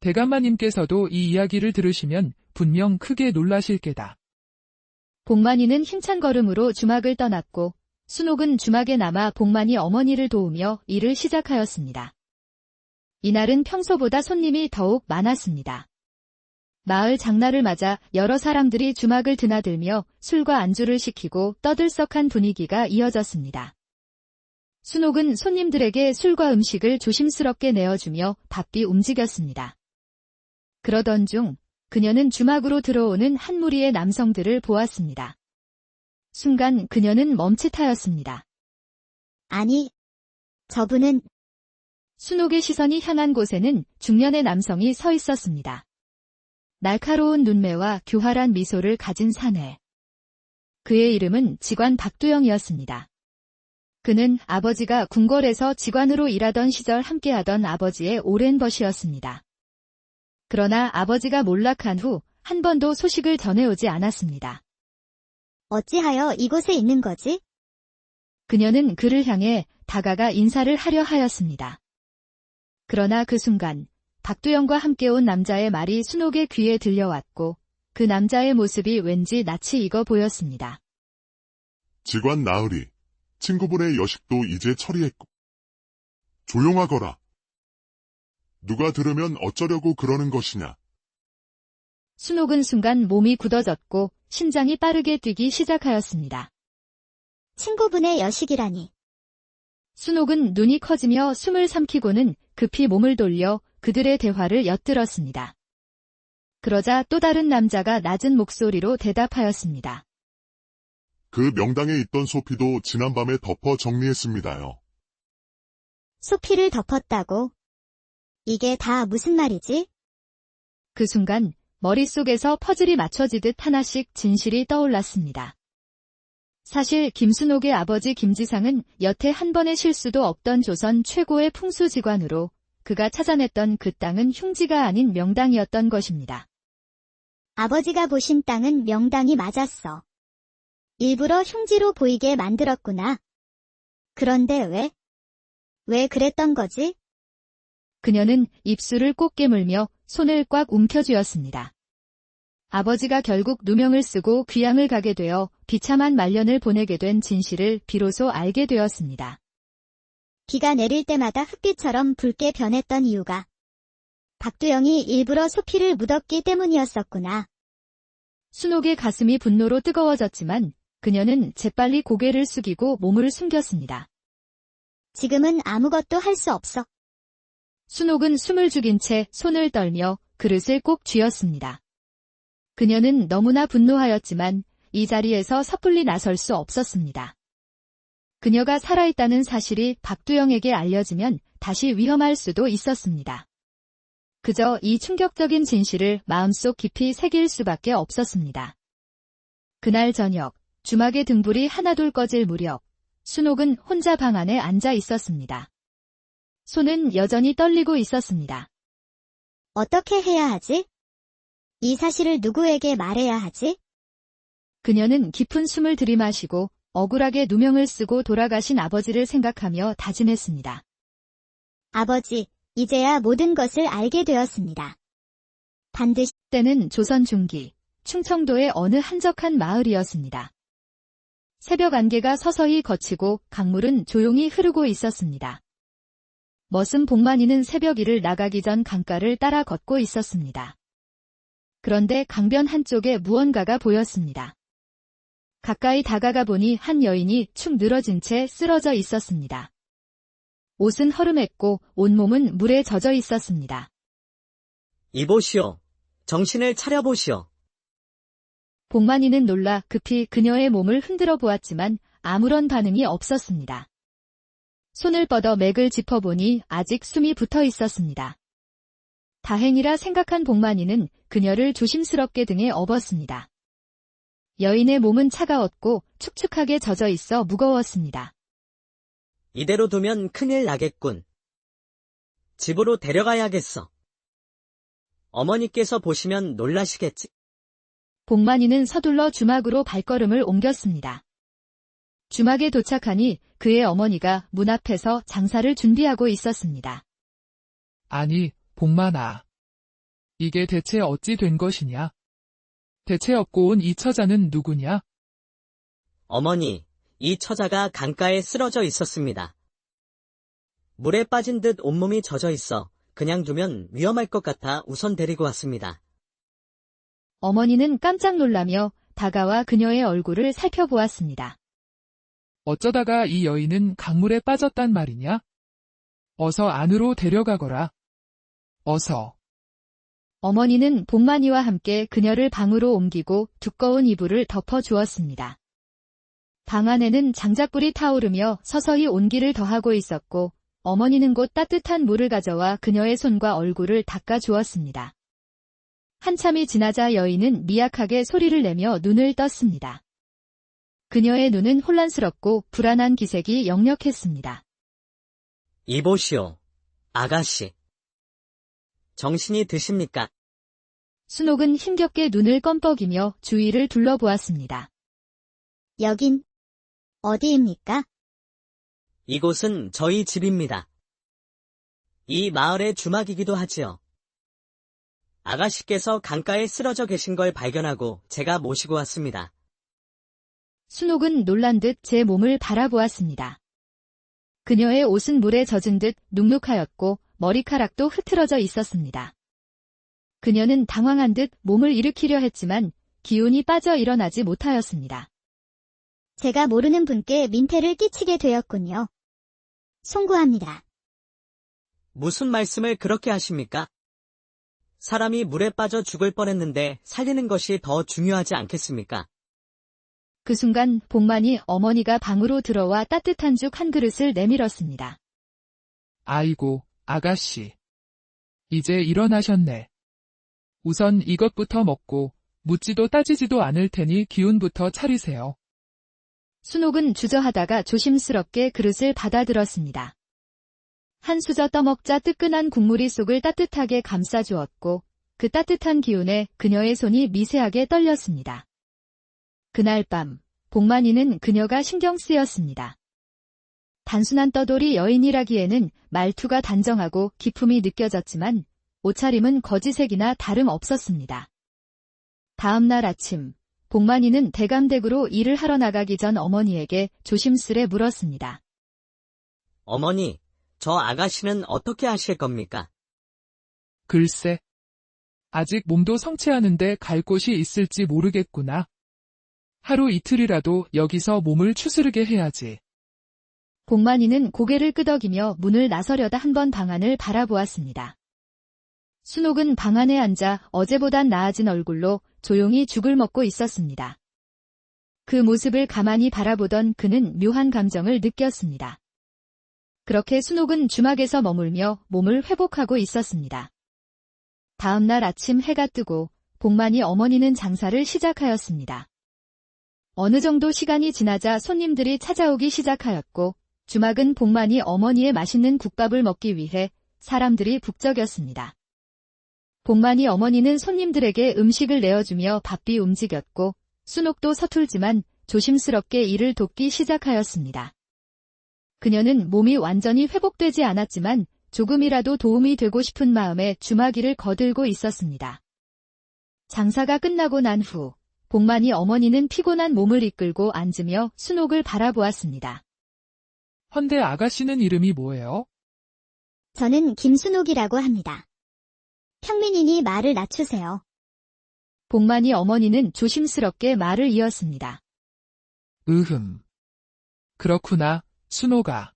대감마님께서도 이 이야기를 들으시면 분명 크게 놀라실 게다. 복만이는 힘찬 걸음으로 주막을 떠났고 순옥은 주막에 남아 복만이 어머니를 도우며 일을 시작하였습니다. 이날은 평소보다 손님이 더욱 많았습니다. 마을 장날을 맞아 여러 사람들이 주막을 드나들며 술과 안주를 시키고 떠들썩한 분위기가 이어졌습니다. 순옥은 손님들에게 술과 음식을 조심스럽게 내어주며 바삐 움직였습니다. 그러던 중 그녀는 주막으로 들어오는 한 무리의 남성들을 보았습니다. 순간 그녀는 멈칫하였습니다. 아니, 저분은 순옥의 시선이 향한 곳에는 중년의 남성이 서 있었습니다. 날카로운 눈매와 교활한 미소를 가진 사내. 그의 이름은 직관 박두영이었습니다. 그는 아버지가 궁궐에서 직관으로 일하던 시절 함께하던 아버지의 오랜 벗이었습니다. 그러나 아버지가 몰락한 후 한 번도 소식을 전해오지 않았습니다. 어찌하여 이곳에 있는 거지? 그녀는 그를 향해 다가가 인사를 하려 하였습니다. 그러나 그 순간 박두영과 함께 온 남자의 말이 순옥의 귀에 들려왔고 그 남자의 모습이 왠지 낯이 익어 보였습니다. 직관 나으리, 친구분의 여식도 이제 처리했고. 조용하거라. 누가 들으면 어쩌려고 그러는 것이냐. 순옥은 순간 몸이 굳어졌고 심장이 빠르게 뛰기 시작하였습니다. 친구분의 여식이라니. 순옥은 눈이 커지며 숨을 삼키고는 급히 몸을 돌려 그들의 대화를 엿들었습니다. 그러자 또 다른 남자가 낮은 목소리로 대답하였습니다. 그 명당에 있던 소피도 지난밤에 덮어 정리했습니다요. 소피를 덮었다고? 이게 다 무슨 말이지? 그 순간 머릿속에서 퍼즐이 맞춰지듯 하나씩 진실이 떠올랐습니다. 사실 김순옥의 아버지 김지상은 여태 한 번의 실수도 없던 조선 최고의 풍수지관으로 그가 찾아냈던 그 땅은 흉지가 아닌 명당이었던 것입니다. 아버지가 보신 땅은 명당이 맞았어. 일부러 흉지로 보이게 만들었구나. 그런데 왜 그랬던 거지? 그녀는 입술을 꼭 깨물며 손을 꽉 움켜쥐었습니다. 아버지가 결국 누명을 쓰고 귀양을 가게 되어 비참한 말년을 보내게 된 진실을 비로소 알게 되었습니다. 비가 내릴 때마다 흙비처럼 붉게 변했던 이유가 박두영이 일부러 소피를 묻었기 때문이었었구나. 순옥의 가슴이 분노로 뜨거워졌지만 그녀는 재빨리 고개를 숙이고 몸을 숨겼습니다. 지금은 아무것도 할 수 없어. 순옥은 숨을 죽인 채 손을 떨며 그릇을 꼭 쥐었습니다. 그녀는 너무나 분노하였지만 이 자리에서 섣불리 나설 수 없었습니다. 그녀가 살아있다는 사실이 박두영에게 알려지면 다시 위험할 수도 있었습니다. 그저 이 충격적인 진실을 마음속 깊이 새길 수밖에 없었습니다. 그날 저녁, 주막의 등불이 하나둘 꺼질 무렵, 순옥은 혼자 방 안에 앉아 있었습니다. 손은 여전히 떨리고 있었습니다. 어떻게 해야 하지? 이 사실을 누구에게 말해야 하지? 그녀는 깊은 숨을 들이마시고 억울하게 누명을 쓰고 돌아가신 아버지를 생각하며 다짐했습니다. 아버지, 이제야 모든 것을 알게 되었습니다. 반드시 때는 조선 중기, 충청도의 어느 한적한 마을이었습니다. 새벽 안개가 서서히 걷히고 강물은 조용히 흐르고 있었습니다. 머슴 복만이는 새벽 일을 나가기 전 강가를 따라 걷고 있었습니다. 그런데 강변 한쪽에 무언가가 보였습니다. 가까이 다가가 보니 한 여인이 축 늘어진 채 쓰러져 있었습니다. 옷은 허름했고 온몸은 물에 젖어 있었습니다. 이보시오. 정신을 차려보시오. 복만이는 놀라 급히 그녀의 몸을 흔들어 보았지만 아무런 반응이 없었습니다. 손을 뻗어 맥을 짚어보니 아직 숨이 붙어 있었습니다. 다행이라 생각한 복만이는 그녀를 조심스럽게 등에 업었습니다. 여인의 몸은 차가웠고 축축하게 젖어 있어 무거웠습니다. 이대로 두면 큰일 나겠군. 집으로 데려가야겠어. 어머니께서 보시면 놀라시겠지. 복만이는 서둘러 주막으로 발걸음을 옮겼습니다. 주막에 도착하니 그의 어머니가 문 앞에서 장사를 준비하고 있었습니다. 아니, 복만아. 이게 대체 어찌 된 것이냐? 대체 업고 온 이 처자는 누구냐? 어머니, 이 처자가 강가에 쓰러져 있었습니다. 물에 빠진 듯 온몸이 젖어 있어 그냥 두면 위험할 것 같아 우선 데리고 왔습니다. 어머니는 깜짝 놀라며 다가와 그녀의 얼굴을 살펴보았습니다. 어쩌다가 이 여인은 강물에 빠졌단 말이냐? 어서 안으로 데려가거라. 어서. 어머니는 복만이와 함께 그녀를 방으로 옮기고 두꺼운 이불을 덮어 주었습니다. 방 안에는 장작불이 타오르며 서서히 온기를 더하고 있었고 어머니는 곧 따뜻한 물을 가져와 그녀의 손과 얼굴을 닦아 주었습니다. 한참이 지나자 여인은 미약하게 소리를 내며 눈을 떴습니다. 그녀의 눈은 혼란스럽고 불안한 기색이 역력했습니다. 이보시오, 아가씨. 정신이 드십니까? 순옥은 힘겹게 눈을 껌뻑이며 주위를 둘러보았습니다. 여긴 어디입니까? 이곳은 저희 집입니다. 이 마을의 주막이기도 하지요. 아가씨께서 강가에 쓰러져 계신 걸 발견하고 제가 모시고 왔습니다. 순옥은 놀란 듯 제 몸을 바라보았습니다. 그녀의 옷은 물에 젖은 듯 눅눅하였고 머리카락도 흐트러져 있었습니다. 그녀는 당황한 듯 몸을 일으키려 했지만 기운이 빠져 일어나지 못하였습니다. 제가 모르는 분께 민폐를 끼치게 되었군요. 송구합니다. 무슨 말씀을 그렇게 하십니까? 사람이 물에 빠져 죽을 뻔했는데 살리는 것이 더 중요하지 않겠습니까? 그 순간 복만이 어머니가 방으로 들어와 따뜻한 죽 한 그릇을 내밀었습니다. 아이고, 아가씨. 이제 일어나셨네. 우선 이것부터 먹고 묻지도 따지지도 않을 테니 기운부터 차리세요. 순옥은 주저하다가 조심스럽게 그릇을 받아들었습니다. 한 수저 떠먹자 뜨끈한 국물이 속을 따뜻하게 감싸주었고 그 따뜻한 기운에 그녀의 손이 미세하게 떨렸습니다. 그날 밤 복만이는 그녀가 신경 쓰였습니다. 단순한 떠돌이 여인이라기에는 말투가 단정하고 기품이 느껴졌지만 옷차림은 거지색이나 다름없었습니다. 다음 날 아침 복만이는 대감댁으로 일을 하러 나가기 전 어머니에게 조심스레 물었습니다. 어머니, 저 아가씨는 어떻게 하실 겁니까? 글쎄. 아직 몸도 성취하는데 갈 곳이 있을지 모르겠구나. 하루 이틀이라도 여기서 몸을 추스르게 해야지. 복만이는 고개를 끄덕이며 문을 나서려다 한 번 방 안을 바라보았습니다. 순옥은 방 안에 앉아 어제보단 나아진 얼굴로 조용히 죽을 먹고 있었습니다. 그 모습을 가만히 바라보던 그는 묘한 감정을 느꼈습니다. 그렇게 순옥은 주막에서 머물며 몸을 회복하고 있었습니다. 다음 날 아침 해가 뜨고 복만이 어머니는 장사를 시작하였습니다. 어느 정도 시간이 지나자 손님들이 찾아오기 시작하였고 주막은 복만이 어머니의 맛있는 국밥을 먹기 위해 사람들이 북적였습니다. 복만이 어머니는 손님들에게 음식을 내어주며 바삐 움직였고 순옥도 서툴지만 조심스럽게 일을 돕기 시작하였습니다. 그녀는 몸이 완전히 회복되지 않았지만 조금이라도 도움이 되고 싶은 마음에 주막일을 거들고 있었습니다. 장사가 끝나고 난 후 복만이 어머니는 피곤한 몸을 이끌고 앉으며 순옥을 바라보았습니다. 헌데 아가씨는 이름이 뭐예요? 저는 김순옥이라고 합니다. 평민이니 말을 낮추세요. 복만이 어머니는 조심스럽게 말을 이었습니다. 그렇구나, 순옥아.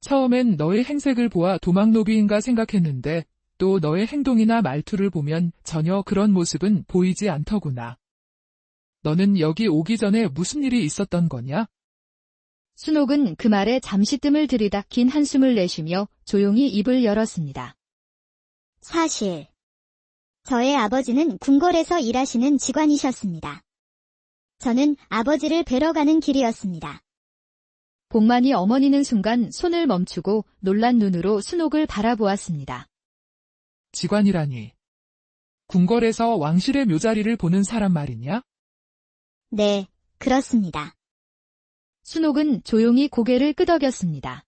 처음엔 너의 행색을 보아 도망노비인가 생각했는데 또 너의 행동이나 말투를 보면 전혀 그런 모습은 보이지 않더구나. 너는 여기 오기 전에 무슨 일이 있었던 거냐? 순옥은 그 말에 잠시 뜸을 들이다 긴 한숨을 내쉬며 조용히 입을 열었습니다. 사실 저의 아버지는 궁궐에서 일하시는 직관이셨습니다. 저는 아버지를 뵈러 가는 길이었습니다. 복만이 어머니는 순간 손을 멈추고 놀란 눈으로 순옥을 바라보았습니다. 직관이라니. 궁궐에서 왕실의 묘자리를 보는 사람 말이냐? 네, 그렇습니다. 순옥은 조용히 고개를 끄덕였습니다.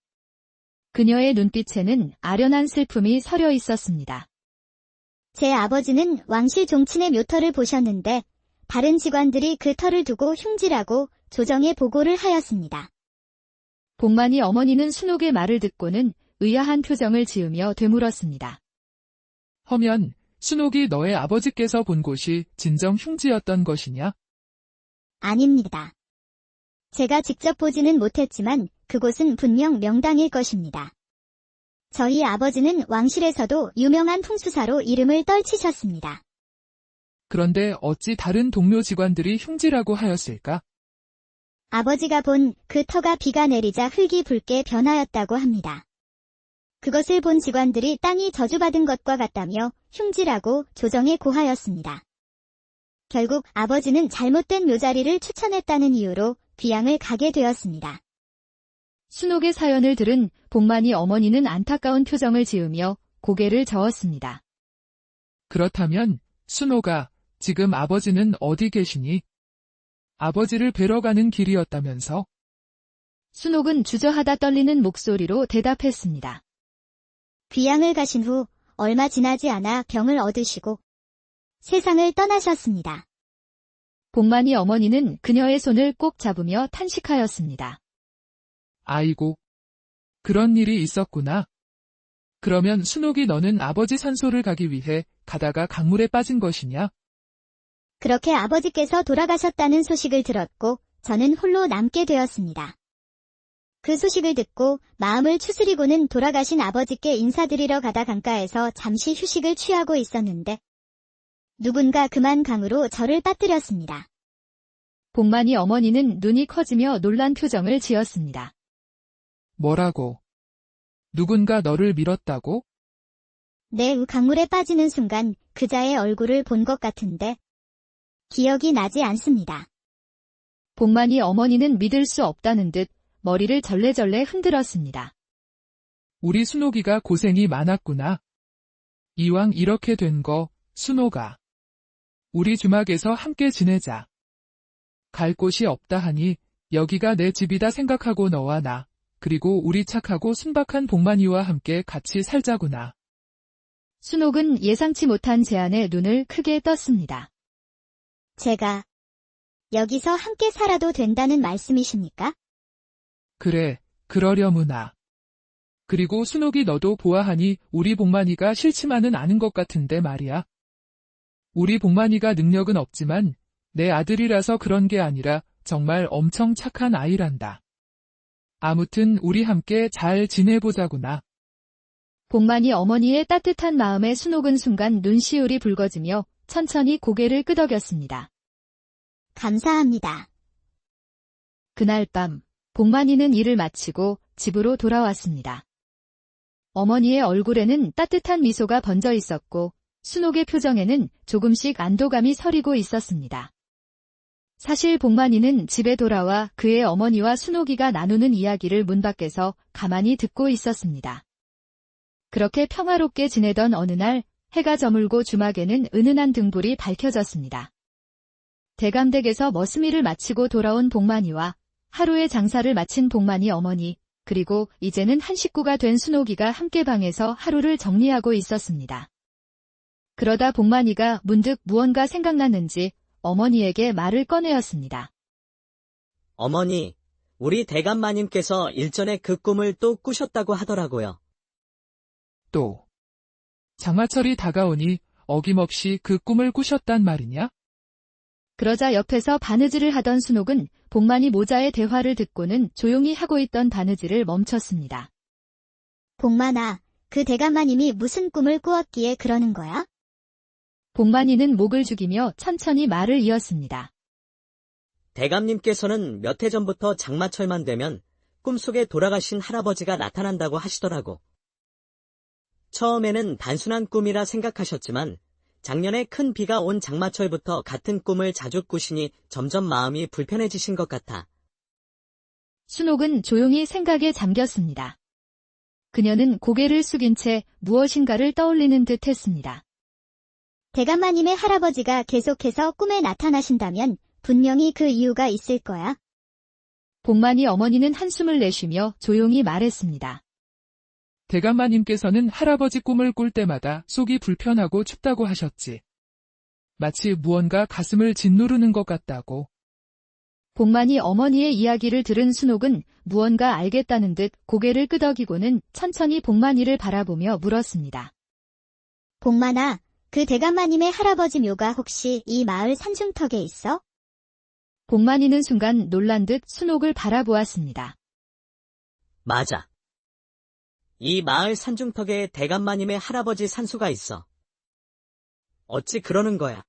그녀의 눈빛에는 아련한 슬픔이 서려 있었습니다. 제 아버지는 왕실 종친의 묘터를 보셨는데 다른 직관들이 그 터를 두고 흉지라고 조정에 보고를 하였습니다. 복만이 어머니는 순옥의 말을 듣고는 의아한 표정을 지으며 되물었습니다. 허면 순옥이 너의 아버지께서 본 곳이 진정 흉지였던 것이냐? 아닙니다. 제가 직접 보지는 못했지만 그곳은 분명 명당일 것입니다. 저희 아버지는 왕실에서도 유명한 풍수사로 이름을 떨치셨습니다. 그런데 어찌 다른 동료 직관들이 흉지라고 하였을까? 아버지가 본 그 터가 비가 내리자 흙이 붉게 변하였다고 합니다. 그것을 본 직관들이 땅이 저주받은 것과 같다며 흉지라고 조정에 고하였습니다. 결국 아버지는 잘못된 묘자리를 추천했다는 이유로 귀양을 가게 되었습니다. 순옥의 사연을 들은 복만이 어머니는 안타까운 표정을 지으며 고개를 저었습니다. 그렇다면 순옥아, 지금 아버지는 어디 계시니? 아버지를 뵈러 가는 길이었다면서? 순옥은 주저하다 떨리는 목소리로 대답했습니다. 귀양을 가신 후 얼마 지나지 않아 병을 얻으시고 세상을 떠나셨습니다. 복만이 어머니는 그녀의 손을 꼭 잡으며 탄식하였습니다. 아이고, 그런 일이 있었구나. 그러면 순옥이 너는 아버지 산소를 가기 위해 가다가 강물에 빠진 것이냐? 그렇게 아버지께서 돌아가셨다는 소식을 들었고 저는 홀로 남게 되었습니다. 그 소식을 듣고 마음을 추스리고는 돌아가신 아버지께 인사드리러 가다 강가에서 잠시 휴식을 취하고 있었는데 누군가 그만 강으로 저를 빠뜨렸습니다. 복만이 어머니는 눈이 커지며 놀란 표정을 지었습니다. 뭐라고? 누군가 너를 밀었다고? 내 강물에 빠지는 순간 그자의 얼굴을 본 것 같은데 기억이 나지 않습니다. 복만이 어머니는 믿을 수 없다는 듯 머리를 절레절레 흔들었습니다. 우리 순옥이가 고생이 많았구나. 이왕 이렇게 된 거, 순옥아. 우리 주막에서 함께 지내자. 갈 곳이 없다 하니 여기가 내 집이다 생각하고 너와 나, 그리고 우리 착하고 순박한 복만이와 함께 같이 살자구나. 순옥은 예상치 못한 제안에 눈을 크게 떴습니다. 제가 여기서 함께 살아도 된다는 말씀이십니까? 그래, 그러려무나. 그리고 순옥이 너도 보아하니 우리 복만이가 싫지만은 않은 것 같은데 말이야. 우리 복만이가 능력은 없지만 내 아들이라서 그런 게 아니라 정말 엄청 착한 아이란다. 아무튼 우리 함께 잘 지내보자구나. 복만이 어머니의 따뜻한 마음에 순옥은 순간 눈시울이 붉어지며 천천히 고개를 끄덕였습니다. 감사합니다. 그날 밤, 복만이는 일을 마치고 집으로 돌아왔습니다. 어머니의 얼굴에는 따뜻한 미소가 번져 있었고, 순옥의 표정에는 조금씩 안도감이 서리고 있었습니다. 사실 복만이는 집에 돌아와 그의 어머니와 순옥이가 나누는 이야기를 문 밖에서 가만히 듣고 있었습니다. 그렇게 평화롭게 지내던 어느 날, 해가 저물고 주막에는 은은한 등불이 밝혀졌습니다. 대감댁에서 머스미를 마치고 돌아온 복만이와 하루의 장사를 마친 복만이 어머니, 그리고 이제는 한 식구가 된 순옥이가 함께 방에서 하루를 정리하고 있었습니다. 그러다 복만이가 문득 무언가 생각났는지 어머니에게 말을 꺼내었습니다. 어머니, 우리 대감마님께서 일전에 그 꿈을 또 꾸셨다고 하더라고요. 또, 장마철이 다가오니 어김없이 그 꿈을 꾸셨단 말이냐? 그러자 옆에서 바느질을 하던 순옥은 복만이 모자의 대화를 듣고는 조용히 하고 있던 바느질을 멈췄습니다. 복만아, 그 대감마님이 무슨 꿈을 꾸었기에 그러는 거야? 복만이는 목을 죽이며 천천히 말을 이었습니다. 대감님께서는 몇 해 전부터 장마철만 되면 꿈속에 돌아가신 할아버지가 나타난다고 하시더라고. 처음에는 단순한 꿈이라 생각하셨지만 작년에 큰 비가 온 장마철부터 같은 꿈을 자주 꾸시니 점점 마음이 불편해지신 것 같아. 순옥은 조용히 생각에 잠겼습니다. 그녀는 고개를 숙인 채 무엇인가를 떠올리는 듯 했습니다. 대감마님의 할아버지가 계속해서 꿈에 나타나신다면 분명히 그 이유가 있을 거야. 복만이 어머니는 한숨을 내쉬며 조용히 말했습니다. 대감마님께서는 할아버지 꿈을 꿀 때마다 속이 불편하고 춥다고 하셨지. 마치 무언가 가슴을 짓누르는 것 같다고. 복만이 어머니의 이야기를 들은 순옥은 무언가 알겠다는 듯 고개를 끄덕이고는 천천히 복만이를 바라보며 물었습니다. 복만아, 그 대감마님의 할아버지 묘가 혹시 이 마을 산중턱에 있어? 복만이는 순간 놀란 듯 순옥을 바라보았습니다. 맞아. 이 마을 산중턱에 대감마님의 할아버지 산수가 있어. 어찌 그러는 거야?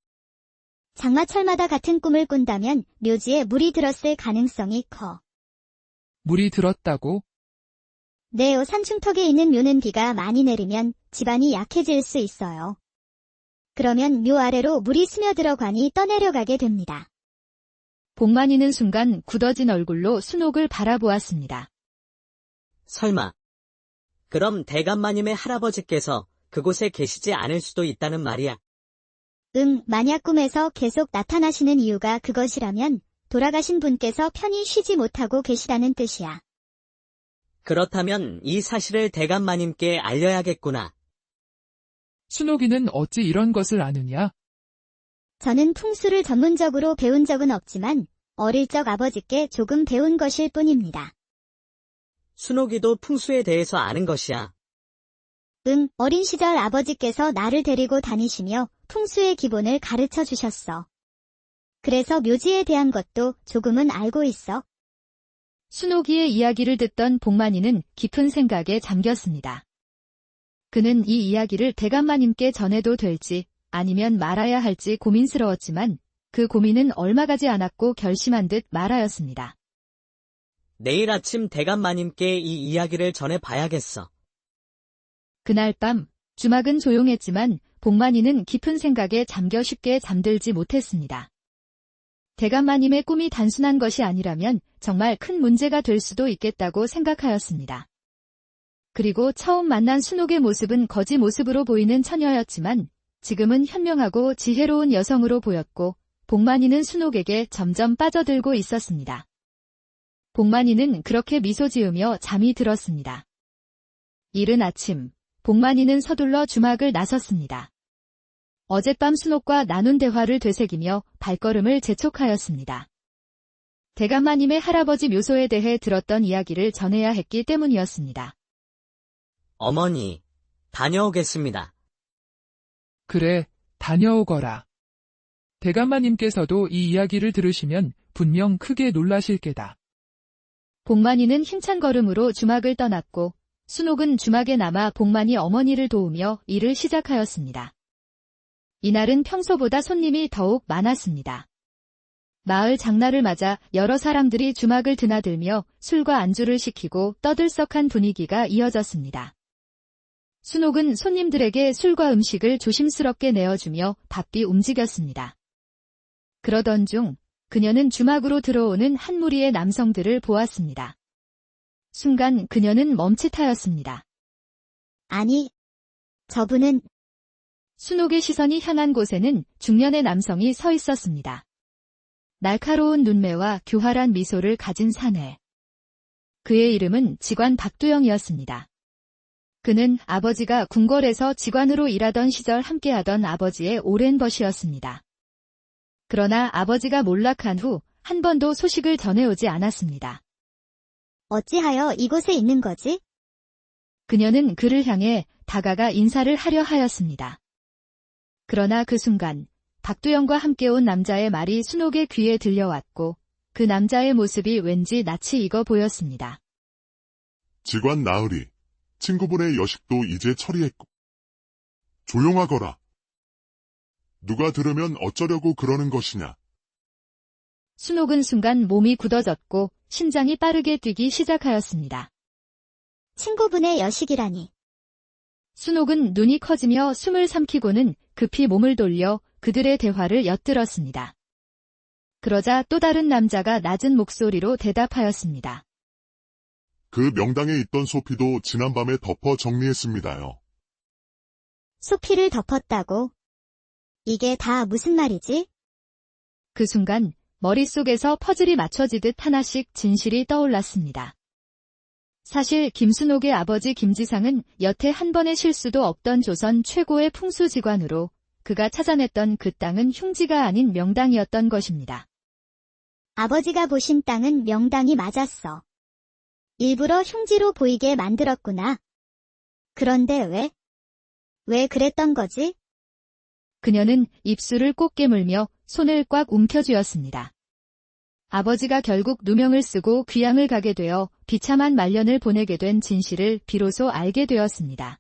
장마철마다 같은 꿈을 꾼다면 묘지에 물이 들었을 가능성이 커. 물이 들었다고? 네, 산중턱에 있는 묘는 비가 많이 내리면 집안이 약해질 수 있어요. 그러면 묘 아래로 물이 스며들어 관이 떠내려가게 됩니다. 복만이는 순간 굳어진 얼굴로 순옥을 바라보았습니다. 설마. 그럼 대감마님의 할아버지께서 그곳에 계시지 않을 수도 있다는 말이야. 만약 꿈에서 계속 나타나시는 이유가 그것이라면 돌아가신 분께서 편히 쉬지 못하고 계시다는 뜻이야. 그렇다면 이 사실을 대감마님께 알려야겠구나. 순옥이는 어찌 이런 것을 아느냐? 저는 풍수를 전문적으로 배운 적은 없지만 어릴 적 아버지께 조금 배운 것일 뿐입니다. 순옥이도 풍수에 대해서 아는 것이야. 어린 시절 아버지께서 나를 데리고 다니시며 풍수의 기본을 가르쳐 주셨어. 그래서 묘지에 대한 것도 조금은 알고 있어. 순옥이의 이야기를 듣던 복만이는 깊은 생각에 잠겼습니다. 그는 이 이야기를 대감마님께 전해도 될지 아니면 말아야 할지 고민스러웠지만 그 고민은 얼마 가지 않았고 결심한 듯 말하였습니다. 내일 아침 대감마님께 이 이야기를 전해봐야겠어. 그날 밤 주막은 조용했지만 복만이는 깊은 생각에 잠겨 쉽게 잠들지 못했습니다. 대감마님의 꿈이 단순한 것이 아니라면 정말 큰 문제가 될 수도 있겠다고 생각하였습니다. 그리고 처음 만난 순옥의 모습은 거지 모습으로 보이는 처녀였지만 지금은 현명하고 지혜로운 여성으로 보였고 복만이는 순옥에게 점점 빠져들고 있었습니다. 복만이는 그렇게 미소 지으며 잠이 들었습니다. 이른 아침, 복만이는 서둘러 주막을 나섰습니다. 어젯밤 순옥과 나눈 대화를 되새기며 발걸음을 재촉하였습니다. 대감마님의 할아버지 묘소에 대해 들었던 이야기를 전해야 했기 때문이었습니다. 어머니, 다녀오겠습니다. 그래, 다녀오거라. 대감마님께서도 이 이야기를 들으시면 분명 크게 놀라실 게다. 복만이는 힘찬 걸음으로 주막을 떠났고 순옥은 주막에 남아 복만이 어머니를 도우며 일을 시작하였습니다. 이날은 평소보다 손님이 더욱 많았습니다. 마을 장날을 맞아 여러 사람들이 주막을 드나들며 술과 안주를 시키고 떠들썩한 분위기가 이어졌습니다. 순옥은 손님들에게 술과 음식을 조심스럽게 내어주며 바삐 움직였습니다. 그러던 중 그녀는 주막으로 들어오는 한 무리의 남성들을 보았습니다. 순간 그녀는 멈칫하였습니다. 아니, 저분은 순옥의 시선이 향한 곳에는 중년의 남성이 서 있었습니다. 날카로운 눈매와 교활한 미소를 가진 사내. 그의 이름은 직관 박두영이었습니다. 그는 아버지가 궁궐에서 직관으로 일하던 시절 함께하던 아버지의 오랜 벗이었습니다. 그러나 아버지가 몰락한 후 한 번도 소식을 전해오지 않았습니다. 어찌하여 이곳에 있는 거지? 그녀는 그를 향해 다가가 인사를 하려 하였습니다. 그러나 그 순간 박두영과 함께 온 남자의 말이 순옥의 귀에 들려왔고 그 남자의 모습이 왠지 낯이 익어 보였습니다. 직관 나으리, 친구분의 여식도 이제 처리했고. 조용하거라. 누가 들으면 어쩌려고 그러는 것이냐. 순옥은 순간 몸이 굳어졌고 심장이 빠르게 뛰기 시작하였습니다. 친구분의 여식이라니. 순옥은 눈이 커지며 숨을 삼키고는 급히 몸을 돌려 그들의 대화를 엿들었습니다. 그러자 또 다른 남자가 낮은 목소리로 대답하였습니다. 그 명당에 있던 소피도 지난밤에 덮어 정리했습니다요. 소피를 덮었다고? 이게 다 무슨 말이지? 그 순간 머릿속에서 퍼즐이 맞춰지듯 하나씩 진실이 떠올랐습니다. 사실 김순옥의 아버지 김지상은 여태 한 번의 실수도 없던 조선 최고의 풍수지관으로 그가 찾아냈던 그 땅은 흉지가 아닌 명당이었던 것입니다. 아버지가 보신 땅은 명당이 맞았어. 일부러 흉지로 보이게 만들었구나. 그런데 왜 그랬던 거지? 그녀는 입술을 꼭 깨물며 손을 꽉 움켜쥐었습니다. 아버지가 결국 누명을 쓰고 귀양을 가게 되어 비참한 말년을 보내게 된 진실을 비로소 알게 되었습니다.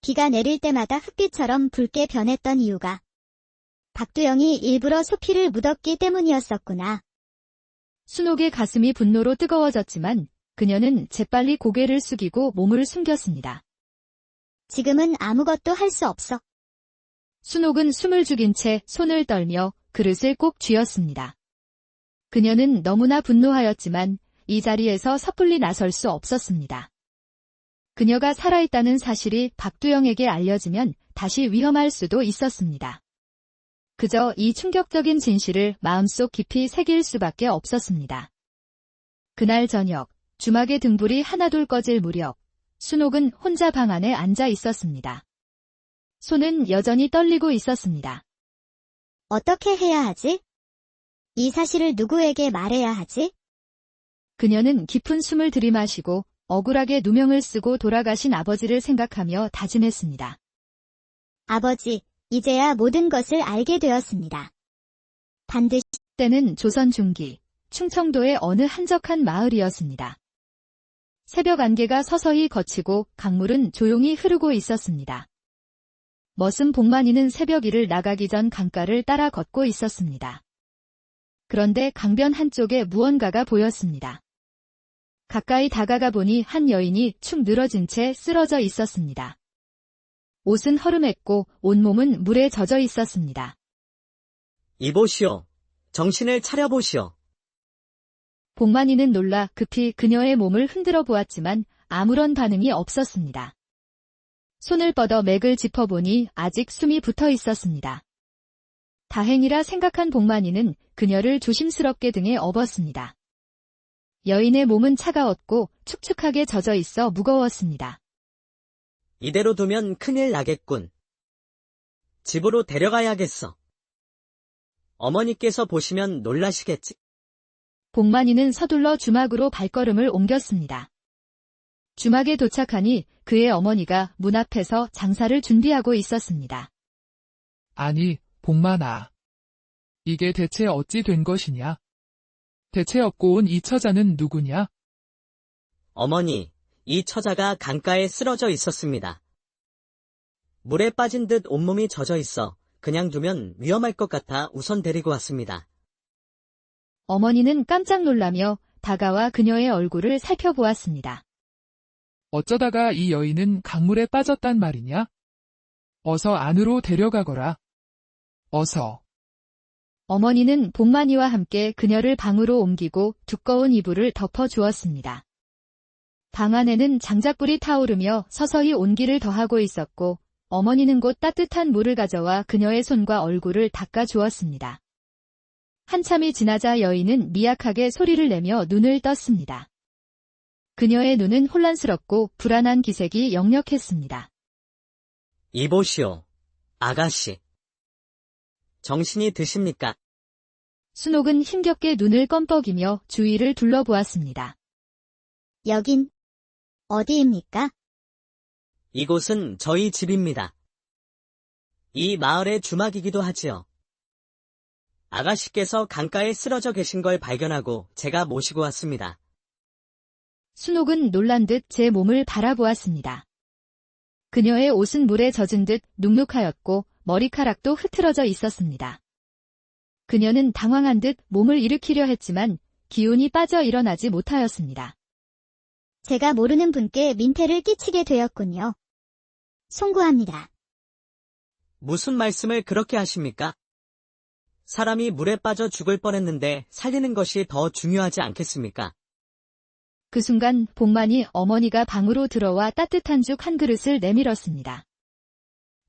비가 내릴 때마다 흙비처럼 붉게 변했던 이유가 박두영이 일부러 소피를 묻었기 때문이었었구나. 순옥의 가슴이 분노로 뜨거워졌지만 그녀는 재빨리 고개를 숙이고 몸을 숨겼습니다. 지금은 아무것도 할 수 없어. 순옥은 숨을 죽인 채 손을 떨며 그릇을 꼭 쥐었습니다. 그녀는 너무나 분노하였지만 이 자리에서 섣불리 나설 수 없었습니다. 그녀가 살아있다는 사실이 박두영에게 알려지면 다시 위험할 수도 있었습니다. 그저 이 충격적인 진실을 마음속 깊이 새길 수밖에 없었습니다. 그날 저녁, 주막의 등불이 하나둘 꺼질 무렵, 순옥은 혼자 방 안에 앉아 있었습니다. 손은 여전히 떨리고 있었습니다. 어떻게 해야 하지? 이 사실을 누구에게 말해야 하지? 그녀는 깊은 숨을 들이마시고 억울하게 누명을 쓰고 돌아가신 아버지를 생각하며 다짐했습니다. 아버지, 이제야 모든 것을 알게 되었습니다. 반드시 때는 조선 중기, 충청도의 어느 한적한 마을이었습니다. 새벽 안개가 서서히 걷히고 강물은 조용히 흐르고 있었습니다. 머슴 복만이는 새벽일을 나가기 전 강가를 따라 걷고 있었습니다. 그런데 강변 한쪽에 무언가가 보였습니다. 가까이 다가가 보니 한 여인이 축 늘어진 채 쓰러져 있었습니다. 옷은 허름했고 온몸은 물에 젖어 있었습니다. 이보시오. 정신을 차려보시오. 복만이는 놀라 급히 그녀의 몸을 흔들어 보았지만 아무런 반응이 없었습니다. 손을 뻗어 맥을 짚어보니 아직 숨이 붙어 있었습니다. 다행이라 생각한 복만이는 그녀를 조심스럽게 등에 업었습니다. 여인의 몸은 차가웠고 축축하게 젖어 있어 무거웠습니다. 이대로 두면 큰일 나겠군. 집으로 데려가야겠어. 어머니께서 보시면 놀라시겠지. 복만이는 서둘러 주막으로 발걸음을 옮겼습니다. 주막에 도착하니 그의 어머니가 문 앞에서 장사를 준비하고 있었습니다. 아니, 복만아. 이게 대체 어찌 된 것이냐? 대체 업고 온 이 처자는 누구냐? 어머니, 이 처자가 강가에 쓰러져 있었습니다. 물에 빠진 듯 온몸이 젖어 있어 그냥 두면 위험할 것 같아 우선 데리고 왔습니다. 어머니는 깜짝 놀라며 다가와 그녀의 얼굴을 살펴보았습니다. 어쩌다가 이 여인은 강물에 빠졌단 말이냐? 어서 안으로 데려가거라. 어서. 어머니는 복만이와 함께 그녀를 방으로 옮기고 두꺼운 이불을 덮어 주었습니다. 방 안에는 장작불이 타오르며 서서히 온기를 더하고 있었고 어머니는 곧 따뜻한 물을 가져와 그녀의 손과 얼굴을 닦아 주었습니다. 한참이 지나자 여인은 미약하게 소리를 내며 눈을 떴습니다. 그녀의 눈은 혼란스럽고 불안한 기색이 역력했습니다. 이보시오, 아가씨. 정신이 드십니까? 순옥은 힘겹게 눈을 껌뻑이며 주위를 둘러보았습니다. 여긴 어디입니까? 이곳은 저희 집입니다. 이 마을의 주막이기도 하지요. 아가씨께서 강가에 쓰러져 계신 걸 발견하고 제가 모시고 왔습니다. 순옥은 놀란 듯 제 몸을 바라보았습니다. 그녀의 옷은 물에 젖은 듯 눅눅하였고 머리카락도 흐트러져 있었습니다. 그녀는 당황한 듯 몸을 일으키려 했지만 기운이 빠져 일어나지 못하였습니다. 제가 모르는 분께 민폐를 끼치게 되었군요. 송구합니다. 무슨 말씀을 그렇게 하십니까? 사람이 물에 빠져 죽을 뻔했는데 살리는 것이 더 중요하지 않겠습니까? 그 순간 복만이 어머니가 방으로 들어와 따뜻한 죽 한 그릇을 내밀었습니다.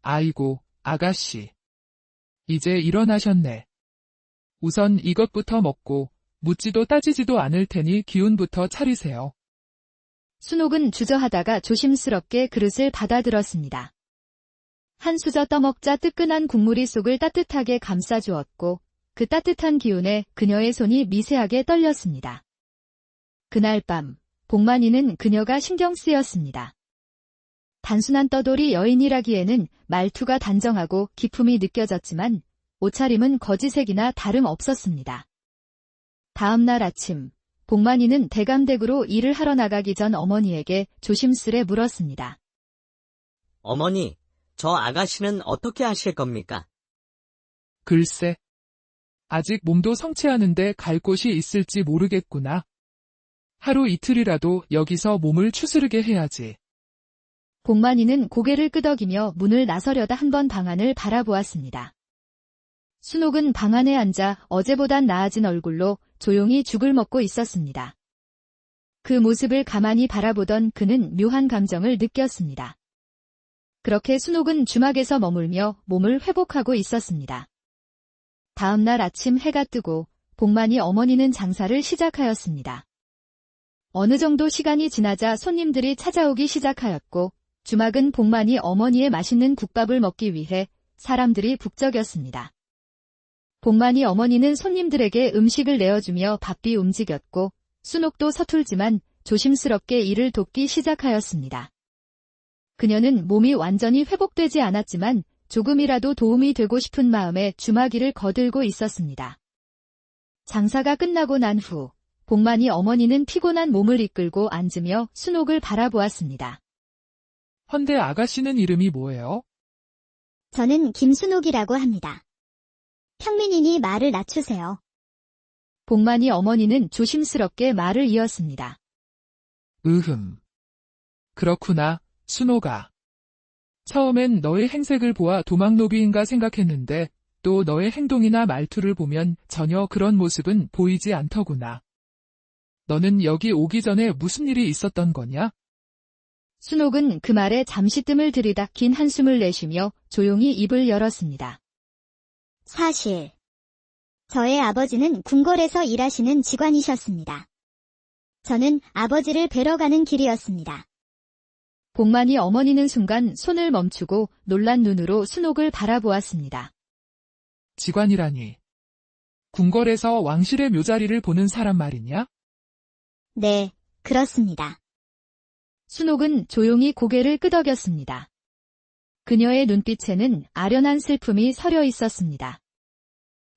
아이고, 아가씨. 이제 일어나셨네. 우선 이것부터 먹고 묻지도 따지지도 않을 테니 기운부터 차리세요. 순옥은 주저하다가 조심스럽게 그릇을 받아들었습니다. 한 수저 떠먹자 뜨끈한 국물이 속을 따뜻하게 감싸주었고 그 따뜻한 기운에 그녀의 손이 미세하게 떨렸습니다. 그날 밤, 복만이는 그녀가 신경 쓰였습니다. 단순한 떠돌이 여인이라기에는 말투가 단정하고 기품이 느껴졌지만 옷차림은 거지색이나 다름없었습니다. 다음 날 아침, 복만이는 대감댁으로 일을 하러 나가기 전 어머니에게 조심스레 물었습니다. 어머니, 저 아가씨는 어떻게 하실 겁니까? 글쎄. 아직 몸도 성취하는데 갈 곳이 있을지 모르겠구나. 하루 이틀이라도 여기서 몸을 추스르게 해야지. 복만이는 고개를 끄덕이며 문을 나서려다 한 번 방 안을 바라보았습니다. 순옥은 방 안에 앉아 어제보단 나아진 얼굴로 조용히 죽을 먹고 있었습니다. 그 모습을 가만히 바라보던 그는 묘한 감정을 느꼈습니다. 그렇게 순옥은 주막에서 머물며 몸을 회복하고 있었습니다. 다음 날 아침 해가 뜨고 복만이 어머니는 장사를 시작하였습니다. 어느 정도 시간이 지나자 손님들이 찾아오기 시작하였고 주막은 복만이 어머니의 맛있는 국밥을 먹기 위해 사람들이 북적였습니다. 복만이 어머니는 손님들에게 음식을 내어주며 바삐 움직였고 순옥도 서툴지만 조심스럽게 일을 돕기 시작하였습니다. 그녀는 몸이 완전히 회복되지 않았지만 조금이라도 도움이 되고 싶은 마음에 주마기를 거들고 있었습니다. 장사가 끝나고 난 후 복만이 어머니는 피곤한 몸을 이끌고 앉으며 순옥을 바라보았습니다. 헌데 아가씨는 이름이 뭐예요? 저는 김순옥이라고 합니다. 평민이니 말을 낮추세요. 복만이 어머니는 조심스럽게 말을 이었습니다. 그렇구나, 순옥아. 처음엔 너의 행색을 보아 도망노비인가 생각했는데 또 너의 행동이나 말투를 보면 전혀 그런 모습은 보이지 않더구나. 너는 여기 오기 전에 무슨 일이 있었던 거냐? 순옥은 그 말에 잠시 뜸을 들이다 긴 한숨을 내쉬며 조용히 입을 열었습니다. 사실 저의 아버지는 궁궐에서 일하시는 직관이셨습니다. 저는 아버지를 뵈러 가는 길이었습니다. 복만이 어머니는 순간 손을 멈추고 놀란 눈으로 순옥을 바라보았습니다. 직관이라니. 궁궐에서 왕실의 묘자리를 보는 사람 말이냐? 네, 그렇습니다. 순옥은 조용히 고개를 끄덕였습니다. 그녀의 눈빛에는 아련한 슬픔이 서려 있었습니다.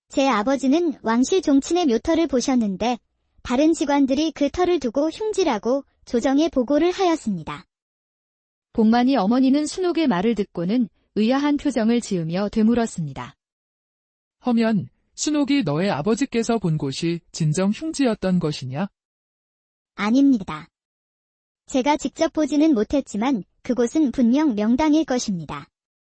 제 아버지는 왕실 종친의 묘터를 보셨는데 다른 직관들이 그 터를 두고 흉지라고 조정에 보고를 하였습니다. 복만이 어머니는 순옥의 말을 듣고는 의아한 표정을 지으며 되물었습니다. 허면 순옥이 너의 아버지께서 본 곳이 진정 흉지였던 것이냐? 아닙니다. 제가 직접 보지는 못했지만 그곳은 분명 명당일 것입니다.